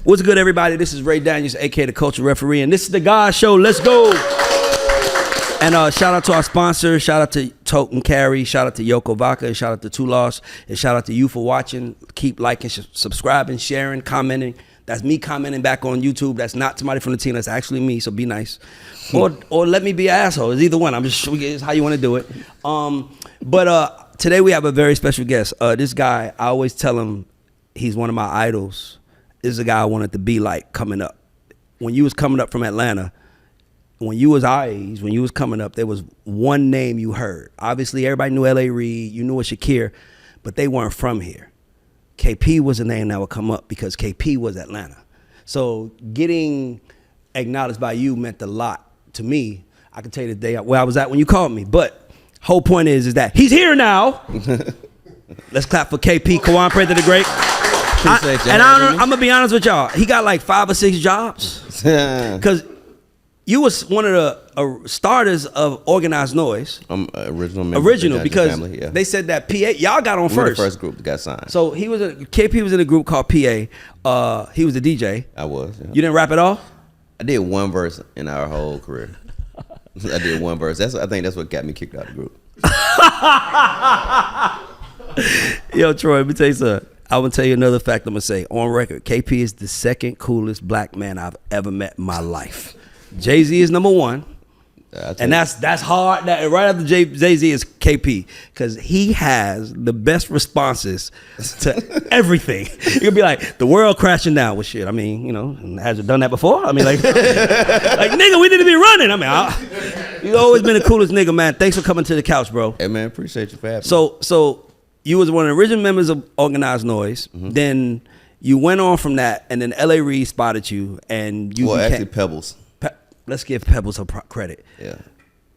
What's good, everybody? This is Reid, aka the Culture Referee, and this is the God Show. Let's go. And shout out to our sponsors. Shout out to Tote and Carry. Shout out to Yoko Vodka. Shout out to Two Lost. And shout out to you for watching. Keep liking, subscribing, sharing, commenting. That's me commenting back on YouTube. That's not somebody from the team. That's actually me. So be nice, or let me be an asshole. It's either one. It's how you want to do it. But today we have a very special guest. This guy, I always tell him he's one of my idols. This is a guy I wanted to be like coming up. When you was coming up from Atlanta, when you was our age, when you was coming up, there was one name you heard. Obviously, everybody knew L.A. Reid, you knew a Shakir, but they weren't from here. KP was a name that would come up because KP was Atlanta. So getting acknowledged by you meant a lot to me. I can tell you the day where I was at when you called me. But whole point is that he's here now. Let's clap for KP, Kawan Prather the Great. I'm gonna be honest with y'all. He got like 5 or 6 jobs because you was one of the starters of Organized Noise. Original because family, yeah. They said that PA y'all got on first. The first group that got signed. So KP was in a group called PA. He was the DJ. I was. Yeah. You didn't rap at all? I did one verse in our whole career. I did one verse. I think that's what got me kicked out of the group. Yo, Troy, let me tell you something. I will tell you another fact I'm going to say. On record, KP is the second coolest black man I've ever met in my life. Jay-Z is number 1. And that's hard. Right after Jay-Z is KP. Because he has the best responses to everything. You could be like, the world crashing down with shit. I mean, you know, has it done that before? I mean, like nigga, we need to be running. I mean, you've always been the coolest nigga, man. Thanks for coming to the couch, bro. Hey, man, appreciate you for having me. So you was one of the original members of Organized Noise. Mm-hmm. Then you went on from that, and then L.A. Reid spotted you, and you actually Pebbles. Let's give Pebbles her credit. Yeah,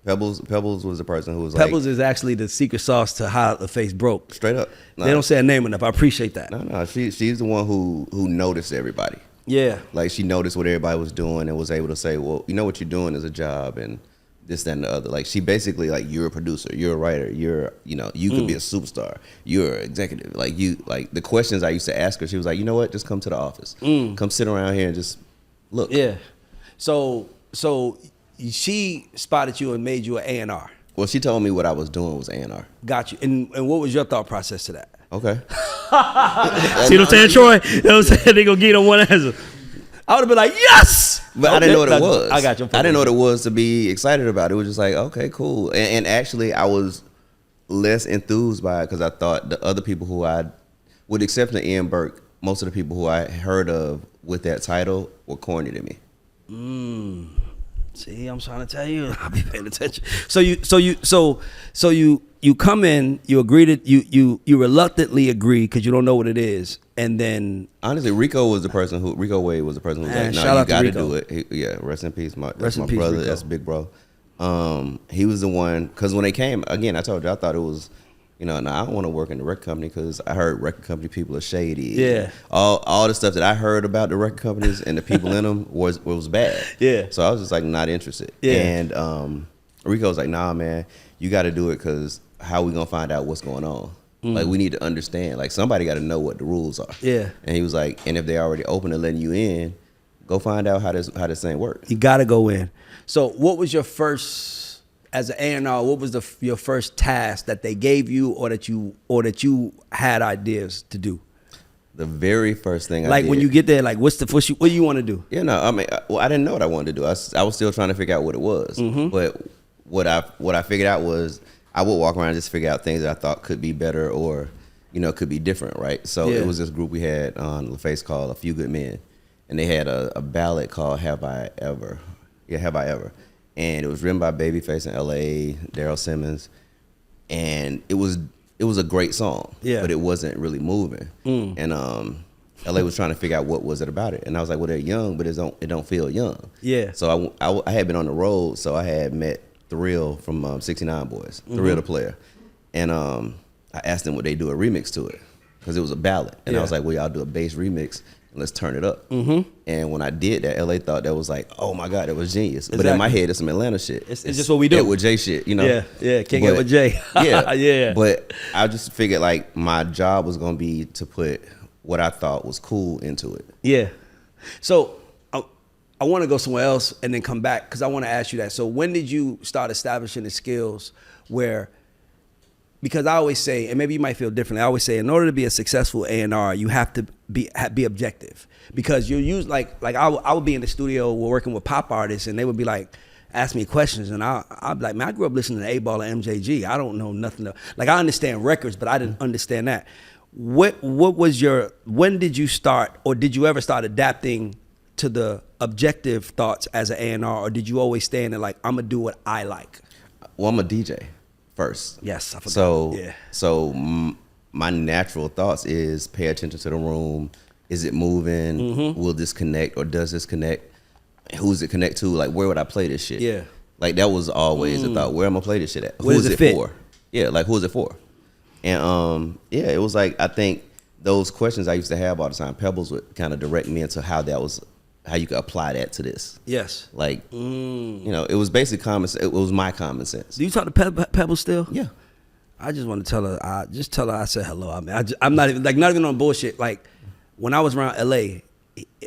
Pebbles was the person who was Pebbles is actually the secret sauce to how the face broke. Straight up. They don't say a name enough. I appreciate that. No, she's the one who noticed everybody. Yeah, like she noticed what everybody was doing and was able to say, well, you know what you're doing is a job and this, that, and the other. Like she basically like, you're a producer, you're a writer, you could be a superstar, you're an executive. Like the questions I used to ask her, she was like, you know what, just come to the office, come sit around here and just look. Yeah. So she spotted you and made you an A&R. Well, she told me what I was doing was A&R. Got you. And what was your thought process to that? Okay. See what I'm saying, Troy? You know what I'm saying? They gonna get on one answer. I would have been like, yes! But okay. I didn't know what it was. I got you. I didn't know what it was to be excited about. It was just like, okay, cool. And actually, I was less enthused by it because I thought the other people who with the exception of Ian Burke, most of the people who I heard of with that title were corny to me. See, I'm trying to tell you, I'll be paying attention. So you come in, you agree to you reluctantly agree because you don't know what it is, and then honestly, Rico Wade was the person who was like, no, you got to do it. Rest in peace, my brother. Rico. That's big bro. He was the one because when they came again, I told you I thought it was. I don't want to work in the record company because I heard record company people are shady. Yeah. All the stuff that I heard about the record companies and the people in them was bad. Yeah. So I was just like not interested. Yeah. And Rico was like, nah, man, you got to do it because how we going to find out what's going on? Like we need to understand. Like somebody got to know what the rules are. Yeah. And he was like, and if they already open to letting you in, go find out how this thing works. You got to go in. So what was your first... As an A&R, what was your first task that they gave you, or that you had ideas to do? The very first thing I did. Like when you get there, like what do you want to do? Yeah, no, I mean, I didn't know what I wanted to do. I was still trying to figure out what it was. Mm-hmm. But what I figured out was I would walk around and just figure out things that I thought could be better or could be different, right? So It was this group we had on LaFace called A Few Good Men, and they had a ballad called Have I Ever? Yeah, Have I Ever? And it was written by Babyface in L.A., Daryl Simmons, and it was a great song, but it wasn't really moving. And L.A. was trying to figure out what was it about it, and I was like, well, they're young, but it don't feel young. Yeah. So I had been on the road, so I had met Thrill from 69 Boys, Thrill the player, and I asked them would they do a remix to it because it was a ballad, and I was like, well, y'all do a bass remix. Let's turn it up. Mm-hmm. And when I did that, LA thought that was like, oh my God, that was genius. Exactly. But in my head, it's some Atlanta shit. It's just what we do. Get with Jay shit, Yeah, can't get with Jay. Yeah. But I just figured like my job was gonna be to put what I thought was cool into it. Yeah. So I want to go somewhere else and then come back because I want to ask you that. So when did you start establishing the skills where, because I always say, and maybe you might feel differently, I always say in order to be a successful A&R, you have to be objective, because you use like I would be in the studio working with pop artists and they would be like, ask me questions and I'd be like, man, I grew up listening to 8-Ball and MJG. I don't know nothing. Like I understand records, but I didn't understand that. What was when did you start, or did you ever start adapting to the objective thoughts as an A&R, or did you always stay in it like, I'm gonna do what I like? Well, I'm a DJ first. Yes, I forgot. So my natural thoughts is pay attention to the room. Is it moving? Mm-hmm. Will this connect, or does this connect? Who's it connect to? Like, where would I play this shit? Yeah. Like, that was always a thought. Where am I play this shit at? Where who does is it fit? for? Yeah, like, who is it for? And it was like, I think those questions I used to have all the time, Pebbles would kind of direct me into how you could apply that to this. Yes. Like, it was basically common. It was my common sense. Do you talk to Pebbles still? Yeah. I just want to tell her. I said hello. I mean, I'm not even on bullshit. Like when I was around LA,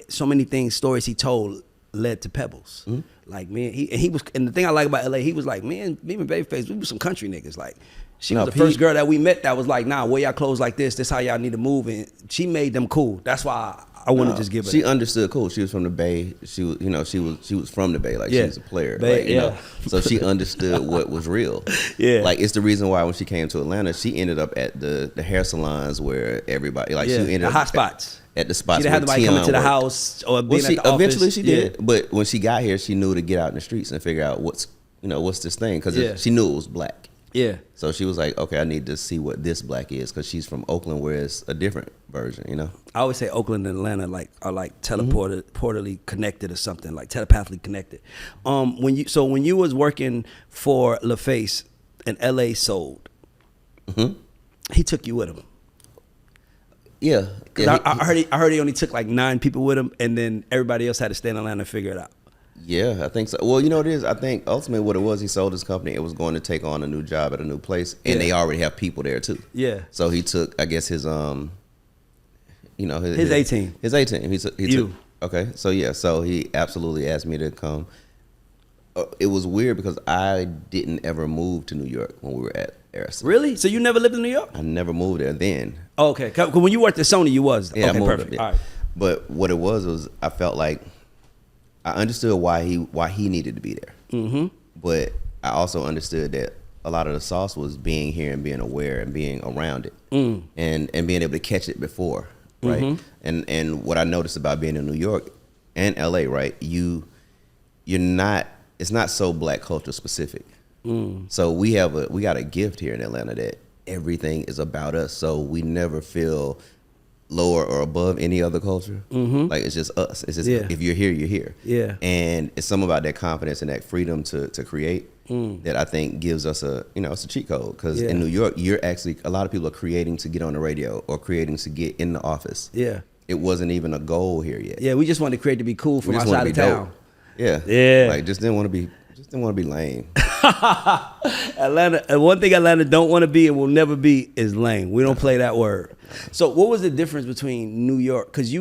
so many stories he told led to Pebbles. Mm-hmm. Like man, he was, and the thing I like about LA, he was like, me and Babyface, we were some country niggas. Like she was the first girl that we met that was like, nah, wear y'all clothes like this. This how y'all need to move, and she made them cool. That's why I want to just give her. She understood cool. She was from the Bay. She was, she was from the Bay. Like she was a player. Bay, like, so she understood what was real. Yeah. Like it's the reason why when she came to Atlanta, she ended up at the hair salons where everybody she ended up hot spots. At the spots. She didn't have nobody coming to the house or being at the office. Eventually she did. But when she got here, she knew to get out in the streets and figure out what's this thing, because she knew it was black. Yeah. So she was like, okay, I need to see what this black is, because she's from Oakland, where it's a different version, I always say Oakland and Atlanta are like teleportally connected or something, like telepathically connected. When you was working for LaFace and LA Sold, he took you with him. Yeah. I heard he only took like 9 people with him, and then everybody else had to stay in Atlanta and figure it out. Yeah, I think so. Well, it is. I think ultimately what it was, he sold his company. It was going to take on a new job at a new place, and they already have people there too. Yeah. So he took, I guess, his his A-team. His A-team. He took. Okay. So he absolutely asked me to come. It was weird because I didn't ever move to New York when we were at Harrison. Really? So you never lived in New York? I never moved there then. Oh, okay. Because when you worked at Sony, you was. Yeah, okay, I moved perfect. There. All right. But what it was I felt like I understood why he needed to be there. Mm-hmm. But I also understood that a lot of the sauce was being here and being aware and being around it, and being able to catch it before, right? Mm-hmm. And what I noticed about being in New York and LA, right? You're not. It's not so black culture specific. So we got a gift here in Atlanta that everything is about us. So we never feel lower or above any other culture. Mm-hmm. Like it's just us. It's just if you're here, you're here. Yeah. And it's something about that confidence and that freedom to create that I think gives us it's a cheat code. Because in New York, you're actually, a lot of people are creating to get on the radio or creating to get in the office. Yeah. It wasn't even a goal here yet. Yeah, we just wanted to create to be cool from outside of town. Dope. Yeah. Yeah. Like just didn't want to be lame. Atlanta, and one thing Atlanta don't want to be and will never be is lame. We don't play that word. So what was the difference between New York? Because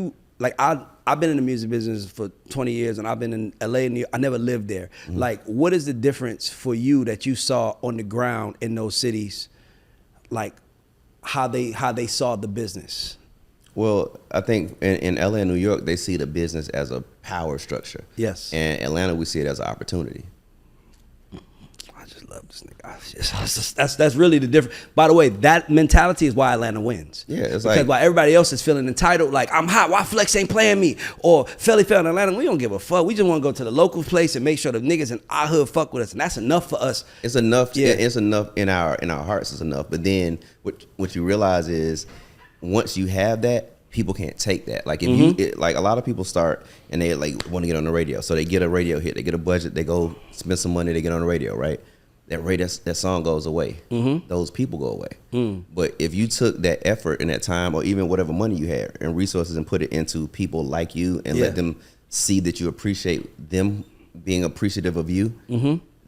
I've been in the music business for 20 years and I've been in LA and New York. I never lived there. Mm-hmm. Like, what is the difference for you that you saw on the ground in those cities? Like how they saw the business? Well, I think in LA and New York, they see the business as a power structure. Yes. And Atlanta, we see it as an opportunity. I just love this nigga. That's really the difference. By the way, that mentality is why Atlanta wins. Yeah, it's because while everybody else is feeling entitled, like I'm hot, why Flex ain't playing me? Or Philly fell in Atlanta, we don't give a fuck. We just want to go to the local place and make sure the niggas in our hood fuck with us, and that's enough for us. It's enough. Yeah, it's enough in our hearts. It's enough. But then what you realize is, once you have that, people can't take that. Like if you like, a lot of people start and they like want to get on the radio, so they get a radio hit, they get a budget, they go spend some money, they get on the radio, right? That song goes away. Those people go away. But if you took that effort and that time, or even whatever money you had and resources, and put it into people like you and let them see that you appreciate them being appreciative of you,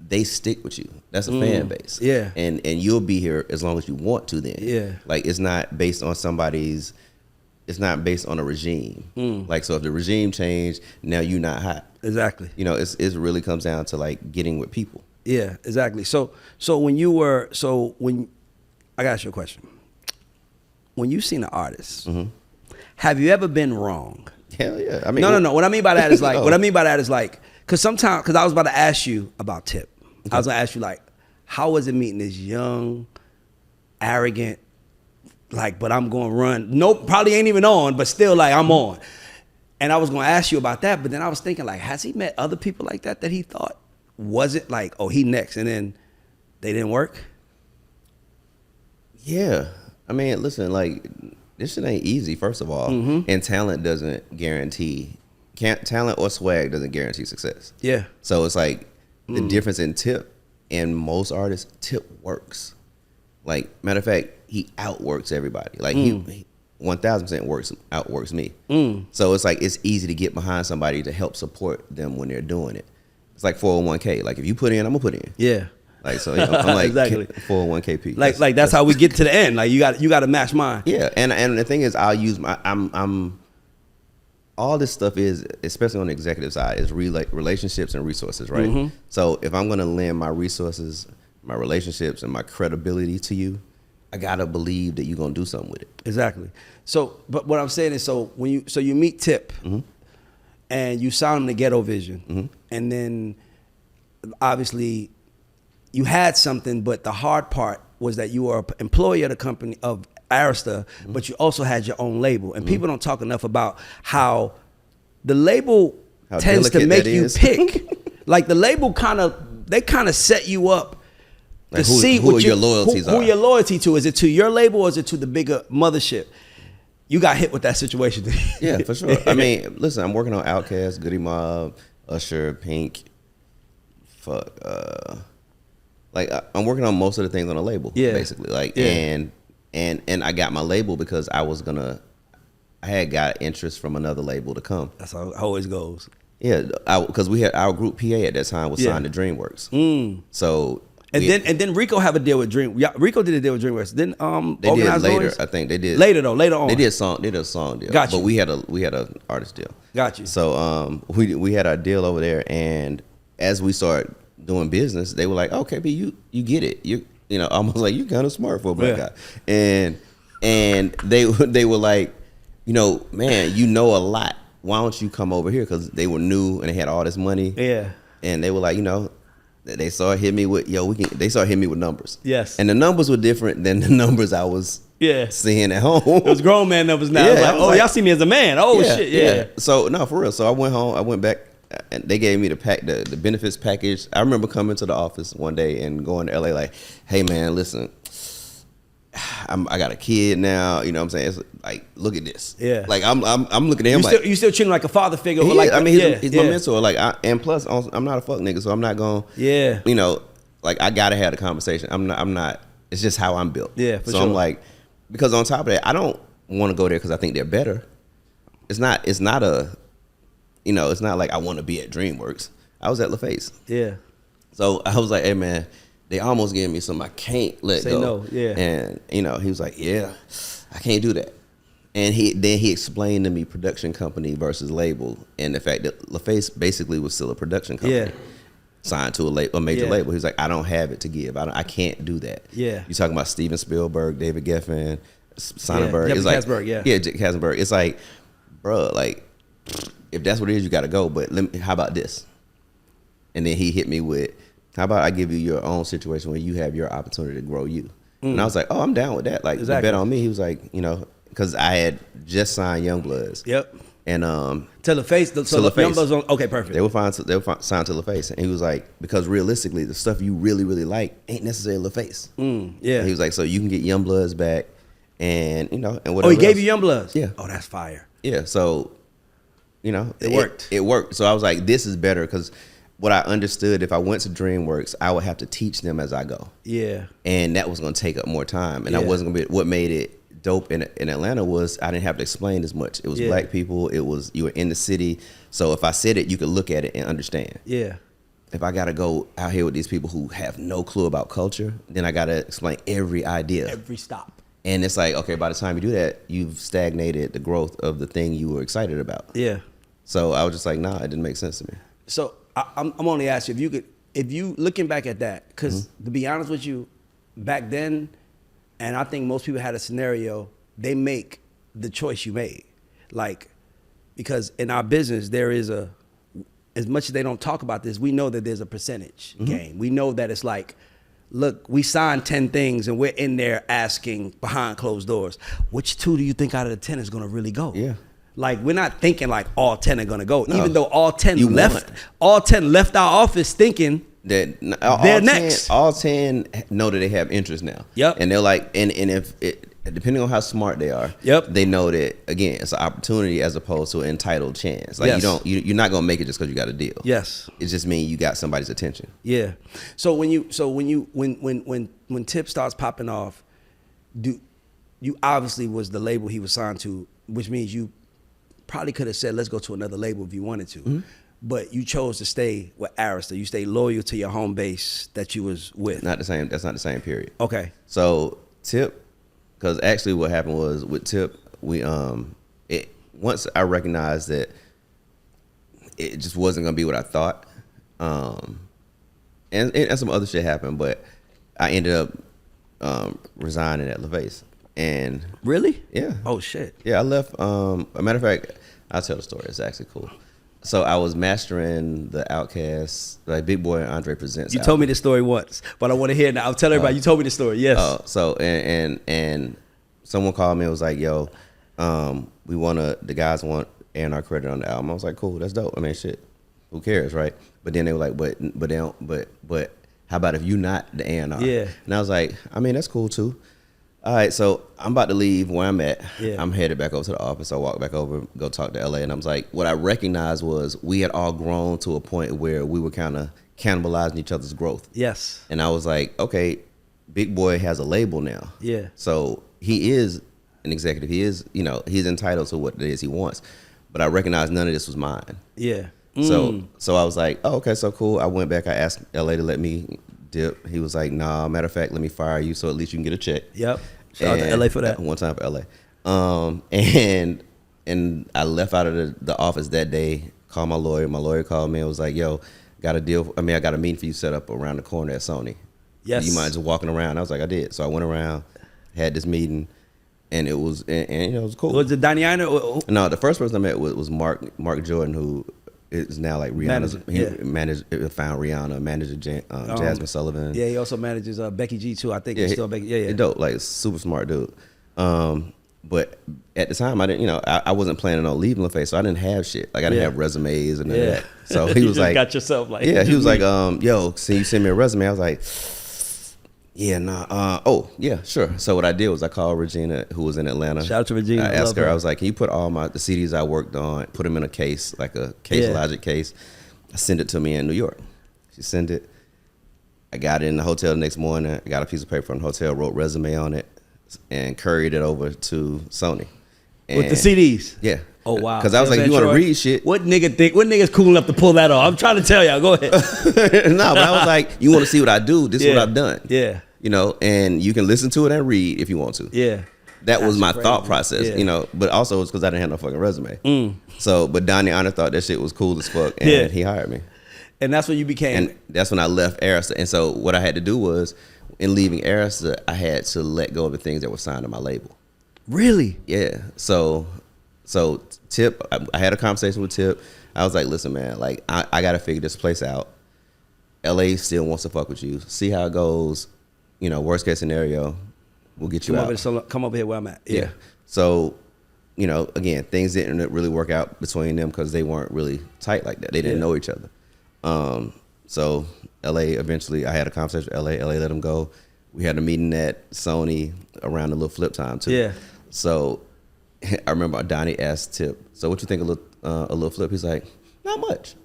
they stick with you. That's a fan base. Yeah. And you'll be here as long as you want to then. Yeah. Like it's not based on somebody's it's not based on a regime. Like, so if the regime changed, now you not hot. Exactly. You know, it really comes down to like getting with people. Yeah, exactly. So when I got to ask you a question. When you seen an artist, have you ever been wrong? Hell yeah. I mean, No. What I mean by that is like, Oh. what I mean by that is like, because I was about to ask you about Tip. I was going to ask you like, how was it meeting this young, arrogant, like, but I'm going to run. Nope, probably ain't even on, but still like I'm on. And I was going to ask you about that, but then I was thinking like, has he met other people like that he thought wasn't like, oh, he next, and then they didn't work? Yeah. I mean, listen, like, this shit ain't easy, first of all. And talent doesn't guarantee, talent or swag doesn't guarantee success. Yeah. So it's like the difference in Tip and most artists, Tip works. Like, matter of fact, he outworks everybody. Like, he 1000% outworks me. So it's like, it's easy to get behind somebody to help support them when they're doing it. It's like 401k. Like, if you put in, I'm gonna put in. Yeah. Like, so, you know, I'm like, exactly. 401kp. Like that's how we get to the end. Like, you got to match mine. Yeah, and the thing is, I'll use I'm all this stuff is, especially on the executive side, is relationships and resources, right? So if I'm gonna lend my resources, my relationships, and my credibility to you, I gotta believe that you're gonna do something with it. Exactly. So, but what I'm saying is, so you meet Tip, and you sign him to Ghetto Vision, and then obviously you had something, but the hard part was that you were an employee of the company of Arista, but you also had your own label. And people don't talk enough about how the label tends to make you pick. Like, the label kind of set you up Like, to see who what your loyalties are. Who your loyalty to. Is it to your label or is it to the bigger mothership? You got hit with that situation. Yeah, for sure. I mean, listen, I'm working on Outkast, Goody Mob, Usher, Pink. Like, I'm working on most of the things on the label, basically. Like, and I got my label because I had got interest from another label to come. That's how it always goes. Yeah, because we had our group PA at that time was signed to DreamWorks. So and then Rico have a deal with Dream. Yeah, Rico did a deal with DreamWorks. Then they did later. Noise? I think they did later on. They did a song deal. Got you. But we had a artist deal. Got you. So we had our deal over there, and as we started doing business, they were like, "Okay, but you get it. You know, almost like you kind of smart for a black guy." And they were like, you know, man, you know a lot. Why don't you come over here? Because they were new and they had all this money. Yeah. And they were like, you know, they started hitting me with they started hitting me with numbers. Yes. And the numbers were different than the numbers I was seeing at home. It was grown man numbers now. Yeah, Like, y'all see me as a man. Oh shit. Yeah. So no, for real. So I went home. I went back. And they gave me the benefits package. I remember coming to the office one day and going to LA like, hey man, listen, I got a kid now. You know what I'm saying? It's like, look at this. Yeah. Like I'm looking at him you still treat him like a father figure. He, like, I mean, he's my mentor. Like, and plus, I'm not a fuck nigga, so I'm not going. Yeah. You know, like, I gotta have the conversation. I'm not. It's just how I'm built. Yeah. For so sure. I'm like, because on top of that, I don't want to go there because I think they're better. It's not a. You know, it's not like I want to be at DreamWorks. I was at LaFace. Yeah. So I was like, hey, man, they almost gave me some I can't let go. Say no, yeah. And, you know, he was like, yeah, I can't do that. And he explained to me production company versus label and the fact that LaFace basically was still a production company. Signed to a major label. He was like, I don't have it to give. I can't do that. Yeah. You're talking about Steven Spielberg, David Geffen, Sonnenberg. It's like, Katzenberg, yeah, Katzenberg. It's like, bro, like, if that's what it is, you got to go. But how about this? And then he hit me with, how about I give you your own situation where you have your opportunity to grow you? And I was like, oh, I'm down with that. Like, exactly. Bet on me. He was like, you know, because I had just signed Youngbloods. Yep. And to LaFace, so Youngbloods on. Okay, perfect. They were signed to LaFace, and he was like, because realistically, the stuff you really really like ain't necessarily LaFace. Yeah. And he was like, so you can get Youngbloods back, and you know, and whatever. Oh, he gave you Youngbloods. Yeah. Oh, that's fire. Yeah. So, you know, it worked. It worked. So I was like, this is better because what I understood, if I went to DreamWorks, I would have to teach them as I go. Yeah. And that was going to take up more time. And I wasn't going to be, what made it dope in Atlanta was I didn't have to explain as much. It was black people. It was, you were in the city. So if I said it, you could look at it and understand. Yeah. If I got to go out here with these people who have no clue about culture, then I got to explain every idea. Every stop. And it's like, okay, by the time you do that, you've stagnated the growth of the thing you were excited about. Yeah. So I was just like, nah, it didn't make sense to me. So I'm only asking if you looking back at that, because to be honest with you, back then, and I think most people had a scenario, they make the choice you made. Like, because in our business, there is as much as they don't talk about this, we know that there's a percentage game. We know that it's like, look, we signed 10 things and we're in there asking behind closed doors, which 2 do you think out of the 10 is going to really go? Yeah. Like, we're not thinking like all 10 are going to go, No. even though all 10 You left our office thinking That they're next. All 10 know that they have interest now. Yep. And they're like, and if it, depending on how smart they are, Yep. they know that, again, it's an opportunity as opposed to an entitled chance. Like, Yes. you're not gonna make it just because you got a deal. Yes. It just means you got somebody's attention. Yeah. So when Tip starts popping off, you obviously was the label he was signed to, which means you probably could have said, let's go to another label if you wanted to. But you chose to stay with Arista. You stayed loyal to your home base that you was with. Not the same. That's not the same period. Okay. So Tip, because actually what happened was with Tip, we once I recognized that it just wasn't gonna be what I thought, and some other shit happened, but I ended up resigning at LaVace. And Really? yeah. Oh shit. Yeah, I left. A matter of fact, I'll tell the story. It's actually cool. So I was mastering the Outkast, like Big Boy and Andre Presents. You told me this story once, but I want to hear it now. I'll tell everybody. You told me the story. Yes. So and someone called me and was like, "Yo, the guys want A&R credit on the album." I was like, "Cool, that's dope. I mean, shit, who cares, right?" But then they were like, "But they don't. But how about if you not the A&R?" Yeah. And I was like, "I mean, that's cool too." All right, so I'm about to leave where I'm at. Yeah. I'm headed back over to the office. I walk back over, go talk to LA, and I was like, what I recognized was we had all grown to a point where we were kind of cannibalizing each other's growth. Yes. And I was like, okay, Big Boy has a label now. Yeah. So he is an executive. He is, he's entitled to what it is he wants. But I recognized none of this was mine. Yeah. So I was like, oh, okay, so cool. I went back. I asked LA to let me dip. He was like, nah, matter of fact, let me fire you so at least you can get a check. Yep. Shout out to LA for that. One time for LA. And I left out of the office that day, called my lawyer. My lawyer called me and was like, yo, got a deal. I got a meeting for you set up around the corner at Sony. Yes. You mind just walking around? I was like, I did. So I went around, had this meeting, and it was it was cool. Was it Daniana? No, the first person I met was Mark Jordan, who is now like Rihanna's. Found Rihanna, managed Jasmine Sullivan. Yeah, he also manages Becky G too. I think he's still Becky. Yeah. Dope, like super smart dude. But at the time, I didn't, I wasn't planning on leaving LaFace, so I didn't have shit. Like I didn't have resumes and none of that. So he was like, got yourself like, yeah. He was like, yo, can you send me a resume? I was like, yeah, nah. Oh, yeah, sure. So what I did was I called Regina, who was in Atlanta. Shout out to Regina. I asked her. I was like, can you put all the CDs I worked on, put them in a case, like a Case Logic case. Send it to me in New York. She sent it. I got it in the hotel the next morning. I got a piece of paper from the hotel, wrote resume on it, and couried it over to Sony. And with the CDs. Yeah. Oh wow. Because I was like, you want to read shit? What nigga's cool enough to pull that off? I'm trying to tell y'all. Go ahead. No, but I was like, you want to see what I do? This is what I've done. Yeah. And you can listen to it and read if you want to. Yeah. That was my crazy. thought process, but also it was because I didn't have no fucking resume. So, but Donnie Honor thought that shit was cool as fuck, and he hired me. And that's when you became. And that's when I left Arista. And so what I had to do was, in leaving Arista, I had to let go of the things that were signed to my label. Really? Yeah. So Tip, I had a conversation with Tip. I was like, listen, man, like I got to figure this place out. LA still wants to fuck with you. See how it goes. Worst case scenario, we'll get you out. Come over here where I'm at. Yeah. So, again, things didn't really work out between them because they weren't really tight like that. They didn't know each other. So LA, eventually, I had a conversation with LA. LA let him go. We had a meeting at Sony around the little flip time too. Yeah. So I remember Donnie asked Tip, so what you think of a little flip? He's like, not much.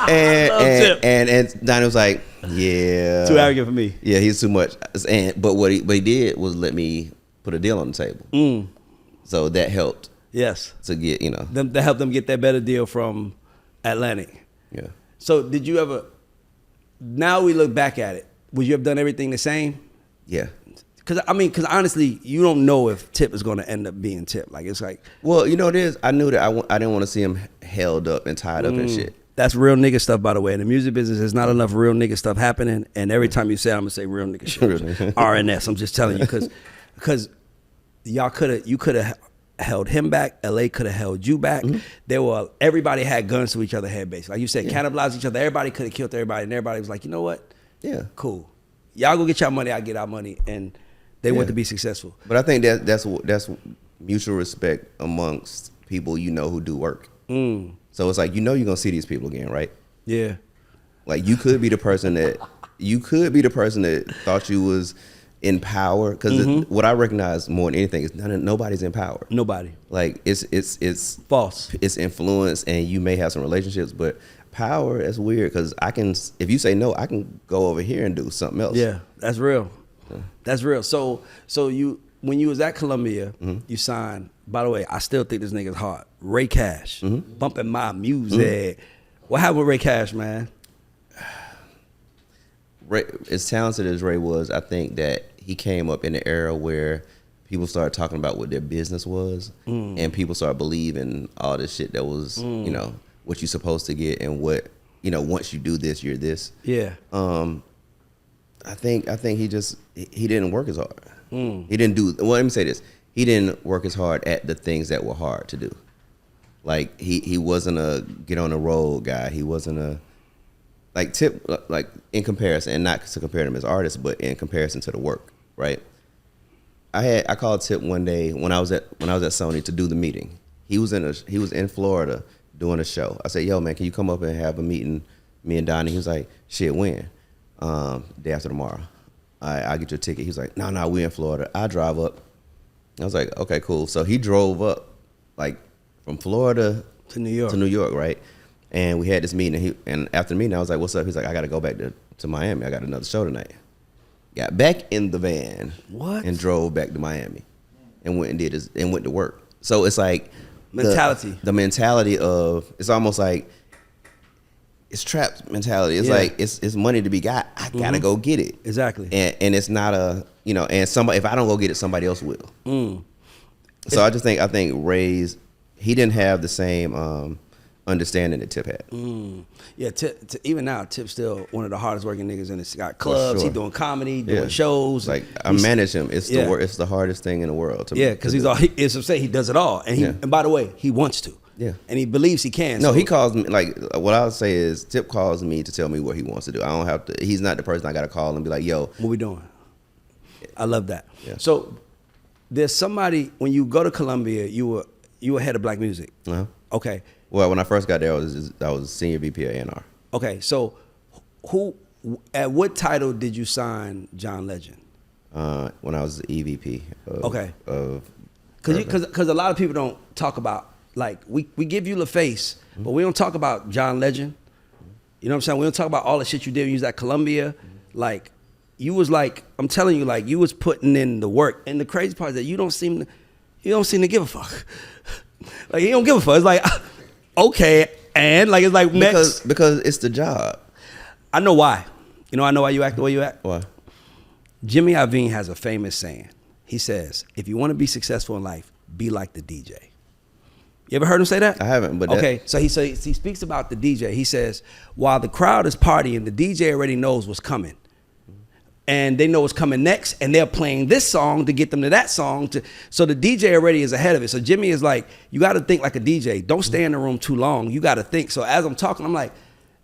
and Donnie was like, yeah, too arrogant for me. Yeah, he's too much. But what he did was let me put a deal on the table. So that helped. Yes. To get them to help them get that better deal from Atlantic. Yeah. So did you ever? Now we look back at it. Would you have done everything the same? Yeah. Cause honestly, you don't know if Tip is gonna end up being Tip. Like it's like, well, you know what it is. I knew that I didn't want to see him held up and tied up and shit. that's real nigga stuff, by the way. In the music business, there's not enough real nigga stuff happening. And every time you say it, I'm gonna say real nigga shit. RNS. I'm just telling you, because you could have held him back. LA could have held you back. Everybody had guns to each other head, basically. Like you said, cannibalized each other. Everybody could have killed everybody, and everybody was like, you know what? Yeah, cool. Y'all go get y'all money. I get our money, and they went to be successful. But I think that's mutual respect amongst people who do work. So it's like you're gonna see these people again, right? Yeah. Like you could be the person that thought you was in power, because what I recognize more than anything is nobody's in power. Nobody. Like it's false. It's influence, and you may have some relationships, but power is weird because if you say no, I can go over here and do something else. Yeah, that's real. That's real. So you, when you was at Columbia, you signed. By the way, I still think this nigga's hard. Ray Cash, bumping my music. What happened with Ray Cash, man? Ray, as talented as Ray was, I think that he came up in an era where people started talking about what their business was, and people started believing all this shit that was, what you're supposed to get, and what, once you do this, you're this. Yeah. I think he didn't work as hard. He didn't do, well, let me say this. He didn't work as hard at the things that were hard to do. Like he wasn't a get on the road guy. He wasn't a, like Tip, like in comparison, and not to compare them as artists, but in comparison to the work, right? I called Tip one day when I was at Sony to do the meeting. He was in Florida doing a show. I said, yo man, can you come up and have a meeting, me and Donnie? He was like, shit, when? Day after tomorrow. I'll get you a ticket. He was like, no, we in Florida. I drive up. I was like, okay, cool. So he drove up like from Florida to New York, right? And we had this meeting, and after the meeting, I was like, what's up? He's like, I got to go back to Miami. I got another show tonight. Got back in the van. What? And drove back to Miami and went to work. So it's like mentality. The mentality of, it's almost like it's trapped mentality. It's like it's money to be got. I gotta go get it. Exactly. And it's not a, and somebody, if I don't go get it, somebody else will. So I think Ray's, he didn't have the same understanding that Tip had. Yeah, even now, Tip's still one of the hardest working niggas in the got clubs. Sure. He doing comedy, doing shows. Like I manage him. It's it's the hardest thing in the world. Because he does it all, and and by the way, he wants to. Yeah, and he believes he can. No, he calls me, like what I would say is Tip calls me to tell me what he wants to do. I don't have to. He's not the person I got to call and be like, yo, what we doing? I love that. Yeah. So there's somebody, when you go to Columbia, you were head of black music. Okay. Well, when I first got there, I was senior VP of A&R. Okay, so at what title did you sign John Legend? When I was the EVP. Because a lot of people don't talk about, like, we give you LaFace, but we don't talk about John Legend. You know what I'm saying? We don't talk about all the shit you did when you was at Columbia. Like, you was like, I'm telling you, like, you was putting in the work. And the crazy part is that you don't seem to give a fuck. Like, he don't give a fuck. It's like, okay, and like, it's like next. Because it's the job. I know why. I know why you act the way you act. Why? Jimmy Iovine has a famous saying. He says, if you want to be successful in life, be like the DJ. You ever heard him say that? I haven't, but okay. So he speaks about the DJ. He says, while the crowd is partying, the DJ already knows what's coming, and they know what's coming next, and they're playing this song to get them to that song. So the DJ already is ahead of it. So Jimmy is like, you got to think like a DJ. Don't stay in the room too long. You got to think. So as I'm talking, I'm like,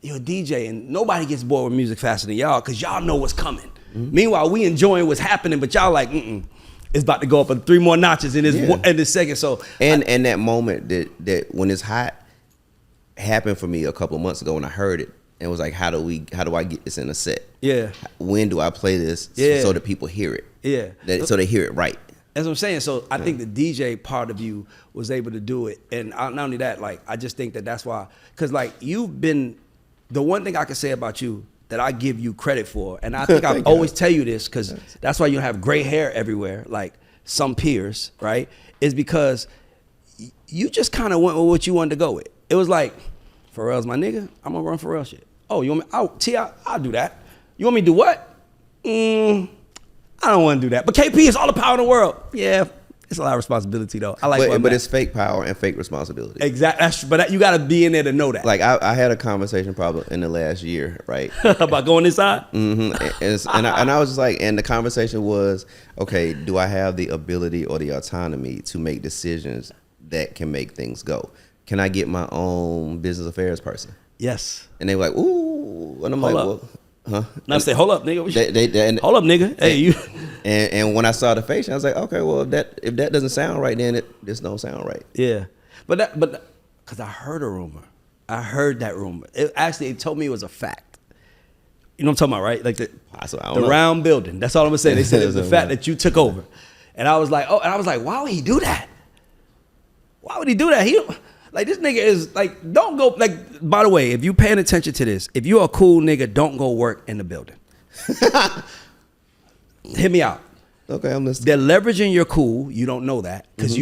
you're a DJ, and nobody gets bored with music faster than y'all because y'all know what's coming. Meanwhile, we enjoying what's happening, but y'all like, it's about to go up 3 more notches in this second. So and that moment that when it's hot happened for me a couple of months ago when I heard it and was like, how do I get this in a set? Yeah. When do I play this so that people hear it? Yeah. So they hear it right. That's what I'm saying. So I think the DJ part of you was able to do it, and not only that, like I just think that's why, because like you've been, the one thing I can say about you that I give you credit for, and I think I always tell you this because that's why you have gray hair everywhere, like some peers, right? Is because you just kind of went with what you wanted to go with. It was like, Pharrell's my nigga, I'm gonna run Pharrell shit. Oh, you want me? I'll do that. You want me to do what? I don't want to do that. But KP is all the power in the world. Yeah, it's a lot of responsibility though. I like, but it's fake power and fake responsibility. Exactly. But you got to be in there to know that. Like I had a conversation probably in the last year, right? About going inside. And I was just like, and the conversation was, okay, do I have the ability or the autonomy to make decisions that can make things go? Can I get my own business affairs person? Yes. And they were like, ooh, and I'm like, well, huh? And I say, hold up, nigga. And hold up, nigga. Hey, you. And when I saw the face, I was like, okay, well, if that doesn't sound right, then it just don't sound right. Yeah, but because I heard a rumor. I heard that rumor. It told me it was a fact. You know what I'm talking about, right? Like the round building. That's all I'm gonna say. They said it was the fact that you took over, and I was like, why would he do that? Why would he do that? Like this nigga is like, don't go. Like, by the way, if you paying attention to this, if you're a cool nigga, don't go work in the building. Hit me out. Okay, I'm listening. They're leveraging your cool. You don't know that because if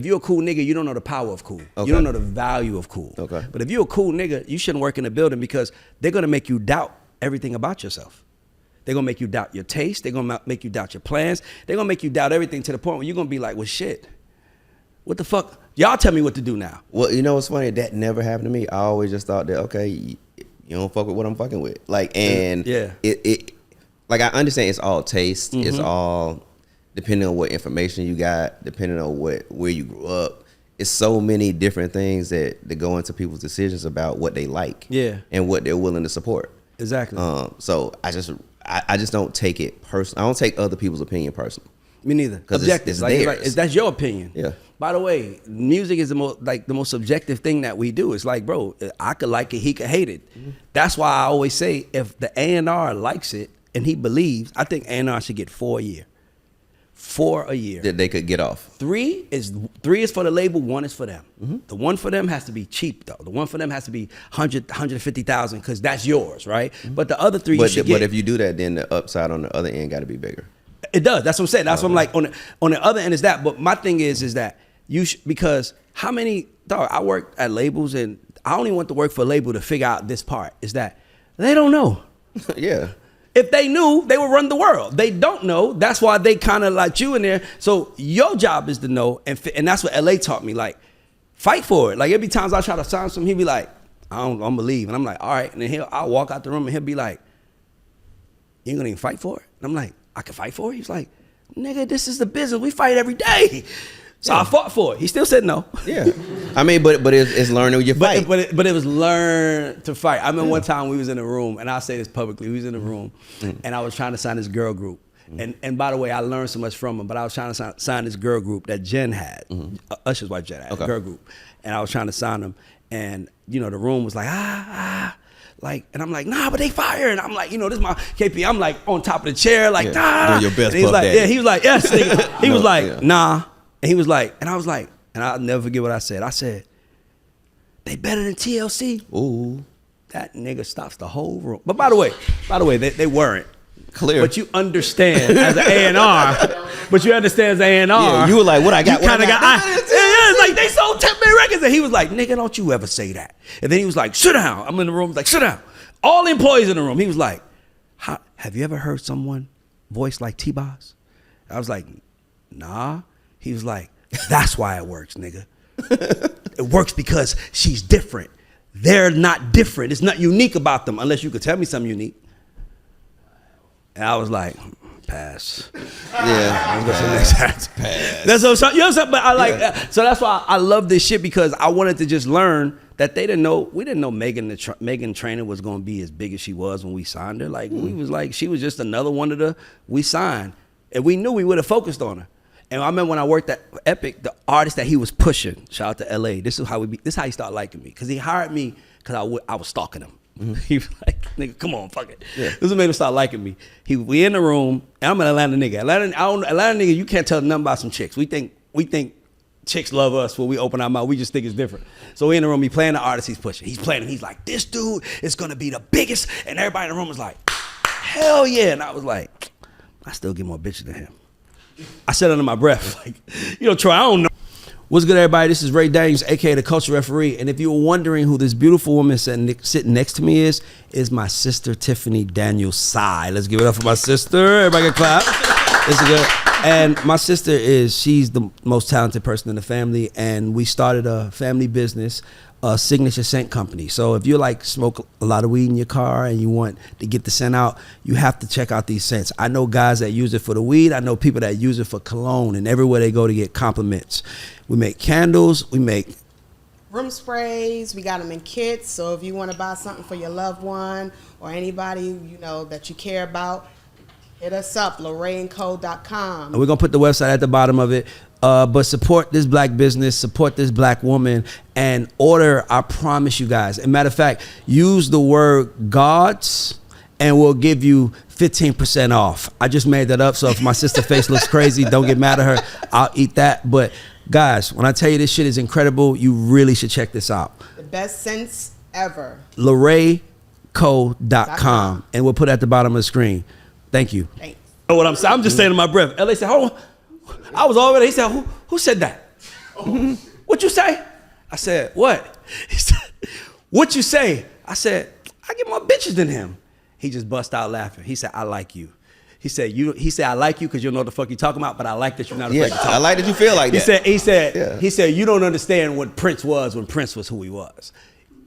you're a cool nigga, you don't know the power of cool. Okay. You don't know the value of cool. Okay. But if you're a cool nigga, you shouldn't work in the building because they're gonna make you doubt everything about yourself. They're gonna make you doubt your taste. They're gonna make you doubt your plans. They're gonna make you doubt everything to the point where you're gonna be like, well, shit. What the fuck? Y'all tell me what to do now. Well, you know what's funny? That never happened to me. I always just thought that, okay, you don't fuck with what I'm fucking with. Like, and it like I understand it's all taste. It's all depending on what information you got, depending on where you grew up. It's so many different things that go into people's decisions about what they like. Yeah. And what they're willing to support. Exactly. So I just don't take it personal. I don't take other people's opinion personal. Me neither. Objective. It's theirs. That's your opinion. Yeah. By the way, music is the most subjective thing that we do. It's like, bro, I could like it, he could hate it. Mm-hmm. That's why I always say if the A&R likes it and he believes, I think A&R should get 4 a year. 4 a year. That they could get off. 3 is for the label, 1 is for them. Mm-hmm. The one for them has to be cheap though. The one for them has to be 150,000 because that's yours, right? Mm-hmm. But the other 3 you should get. But if you do that, then the upside on the other end got to be bigger. It does. That's what I'm saying. That's what I'm like on the other end is that. But my thing is that because how many I work at labels and I only want to work for a label to figure out this part is that they don't know. Yeah. If they knew, they would run the world. They don't know. That's why they kind of like you in there. So your job is to know, and that's what LA taught me. Like, fight for it. Like, every times I try to sign something, he'd be like, I don't believe. And I'm like, all right. And then I'll walk out the room and he'll be like, you ain't gonna even fight for it? And I'm like, I can fight for it? He's like, nigga, this is the business. We fight every day. So I fought for it. He still said no. Yeah. I mean, but it's learning your fight. But it was learn to fight. I remember one time we was in a room, and I'll say this publicly. We was in a room, and I was trying to sign this girl group. And by the way, I learned so much from him, but I was trying to sign this girl group that Jen had. Usher's wife Jen had, a girl group. And I was trying to sign them. And, the room was like, like, and I'm like, nah, but they fire. And I'm like, this is my KP. I'm like on top of the chair, like, nah. Doing your best. And he was like, he was like, yes. He was like, nah. And he was like, and I was like, and I'll never forget what I said. I said, they better than TLC. Ooh. That nigga stops the whole room. But by the way, they weren't. Clear. But you understand as an A&R. But you understand as an A&R. Yeah, you were like, what I got? You kind of got. It's like they sold 10 million records. And he was like, nigga, don't you ever say that. And then he was like, sit down. I'm in the room. Like, sit down. All the employees in the room. He was like, have you ever heard someone voice like T-Boz? I was like, nah. He was like, that's why it works, nigga. It works because she's different. They're not different. It's not unique about them unless you could tell me something unique. And I was like, pass. Yeah. Pass. That's what I'm saying. But I like so that's why I love this shit because I wanted to just learn that they didn't know. We didn't know Megan Trainor was going to be as big as she was when we signed her. Like we was like she was just another one of we signed, and we knew we would have focused on her. And I remember when I worked at Epic, the artist that he was pushing, shout out to LA. This is how he started liking me because he hired me because I was stalking him. Mm-hmm. He was like, nigga, come on, fuck it. Yeah. This is what made him start liking me. We in the room, and I'm an Atlanta nigga. Atlanta nigga, you can't tell nothing about some chicks. We think chicks love us when we open our mouth. We just think it's different. So we in the room, he playing the artist he's pushing. He's playing him. He's like, this dude is gonna be the biggest. And everybody in the room was like, hell yeah. And I was like, I still get more bitches than him. I said under my breath, like, Troy, I don't know. What's good, everybody? This is Reid, a.k.a. the Culture Referee. And if you were wondering who this beautiful woman sitting next to me is my sister, Tiffany Daniel Tsai. Let's give it up for my sister. Everybody can clap. It's good. And my sister she's the most talented person in the family, and we started a family business, a signature scent company. So if you like smoke a lot of weed in your car and you want to get the scent out, you have to check out these scents. I know guys that use it for the weed. I know people that use it for cologne, and everywhere they go to get compliments. We make candles. We make room sprays. We got them in kits. So if you want to buy something for your loved one or anybody you know that you care about, hit us up, LorraineCo.com. And we're going to put the website at the bottom of it. But support this black business, support this black woman, and order, I promise you guys. As a matter of fact, use the word gods, and we'll give you 15% off. I just made that up, so if my sister's face looks crazy, don't get mad at her. I'll eat that. But guys, when I tell you this shit is incredible, you really should check this out. The best scents ever. LorraineCo.com. And we'll put it at the bottom of the screen. Thank you. Thanks. Know what I'm saying? I'm just saying to my breath. LA said, hold on. I was already, he said, who said that? What you say? I said, what? He said, what you say? I said, I get more bitches than him. He just bust out laughing. He said, I like you. He said, I like you because you don't know what the fuck you're talking about, but I like that you're not afraid to talk. I like that you feel like that. He said, you don't understand what Prince was when Prince was who he was.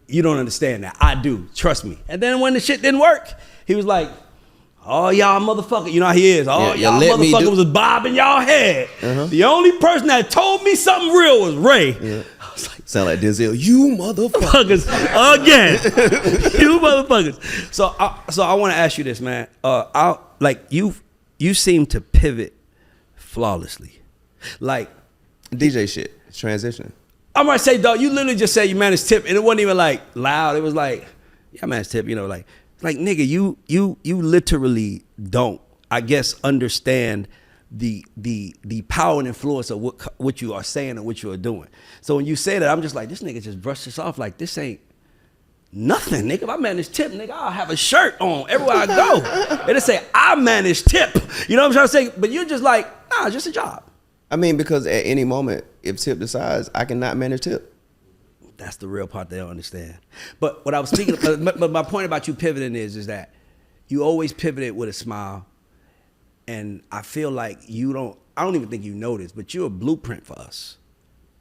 You don't understand that. I do. Trust me. And then when the shit didn't work, he was like, oh, y'all motherfucker. You know how he is. Oh, y'all motherfucker was bobbing y'all head. The only person that told me something real was Ray. I was like, sound like Denzel. You motherfuckers. Again. You motherfuckers. So I want to ask you this, man. You seem to pivot flawlessly. Like DJ shit. It's transitioning. I'm going to say, dog, you literally just said you managed tip, and it wasn't even like loud. It was like, yeah, I managed tip, you know, like nigga, you literally don't, I guess, understand the power and influence of what you are saying and what you are doing. So when you say that, I'm just like, this nigga just brushed this off like this ain't nothing, nigga. If I manage tip, nigga, I'll have a shirt on everywhere I go. It'll say, I manage tip. You know what I'm trying to say? But you're just like, nah, it's just a job. I mean, because at any moment, if Tip decides, I cannot manage Tip. That's the real part they don't understand. But what I was speaking of, but my point about you pivoting is that you always pivoted with a smile. And I feel like I don't even think you know this, but you're a blueprint for us.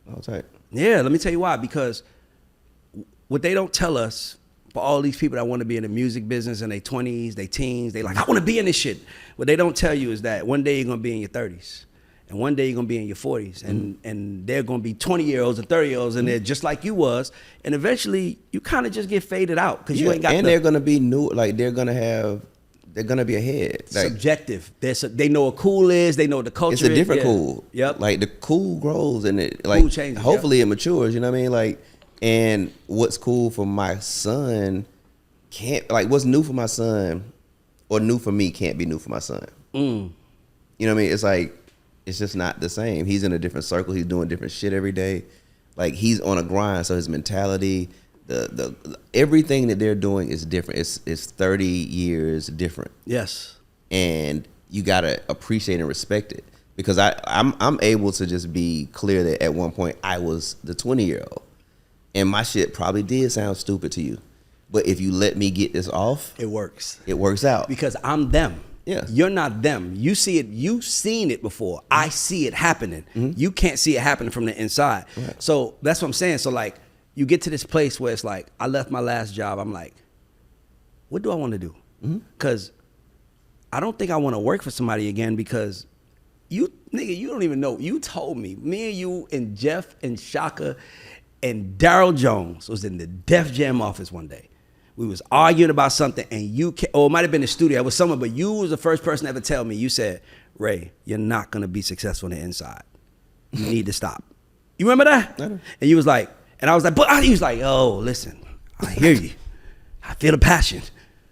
I'll take. Yeah, let me tell you why. Because what they don't tell us, for all these people that want to be in the music business in their 20s, their teens, they like, I want to be in this shit. What they don't tell you is that one day you're going to be in your 30s. And one day you're going to be in your 40s. And they're going to be 20-year-olds and 30-year-olds, and they're just like you was. And eventually, you kind of just get faded out because you ain't got they're going to be new. Like, they're going to be ahead. Like, subjective. They know what cool is. They know what the culture is. It's a different cool. Yep. Like, the cool grows and it, like, cool changes, hopefully it matures, you know what I mean? Like, and what's cool for my son what's new for my son or new for me can't be new for my son. You know what I mean? It's like, it's just not the same. He's in a different circle. He's doing different shit every day. Like, he's on a grind, so his mentality, the everything that they're doing is different. It's 30 years different. Yes. And you gotta appreciate and respect it. Because I'm able to just be clear that at one point I was the 20-year-old. And my shit probably did sound stupid to you. But if you let me get this off, it works. It works out. Because I'm them. Yeah. You're not them. You see it. You've seen it before. I see it happening. You can't see it happening from the inside. Right. So that's what I'm saying. So like, you get to this place where it's like, I left my last job. I'm like, what do I want to do? Because I don't think I want to work for somebody again because you don't even know. You told me, me and you and Jeff and Shaka and Daryl Jones was in the Def Jam office one day. We was arguing about something, and it might have been the studio. It was someone, but you was the first person to ever tell me. You said, Ray, you're not going to be successful on the inside. You need to stop. You remember that? And you was like, and I was like, but he was like, oh, listen, I hear you. I feel the passion,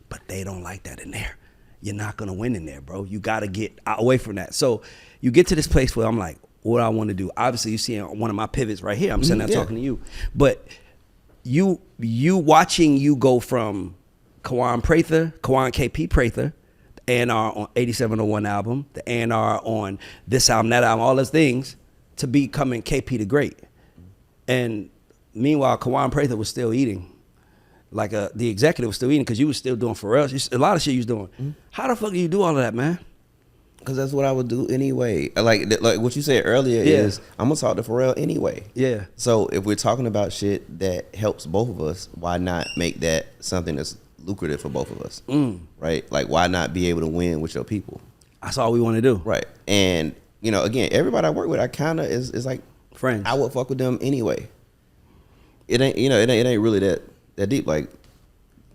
but they don't like that in there. You're not going to win in there, bro. You got to get away from that. So you get to this place where I'm like, what do I want to do? Obviously, you see one of my pivots right here. I'm sitting there talking to you. But you watching you go from Kawan KP Prather, the A&R on 8701 album, the A&R on this album, that album, all those things, to becoming KP the Great. And meanwhile, Kawan Prather was still eating. Like the executive was still eating because you was still doing Pharrell. A lot of shit you was doing. How the fuck do you do all of that, man? Because that's what I would do anyway. Like what you said earlier is I'm gonna talk to Pharrell anyway. Yeah. So if we're talking about shit that helps both of us, why not make that something that's lucrative for both of us? Right? Like why not be able to win with your people? That's all we want to do. Right. And again, everybody I work with, I kind of is like friends. I would fuck with them anyway. It ain't it ain't really that deep. Like,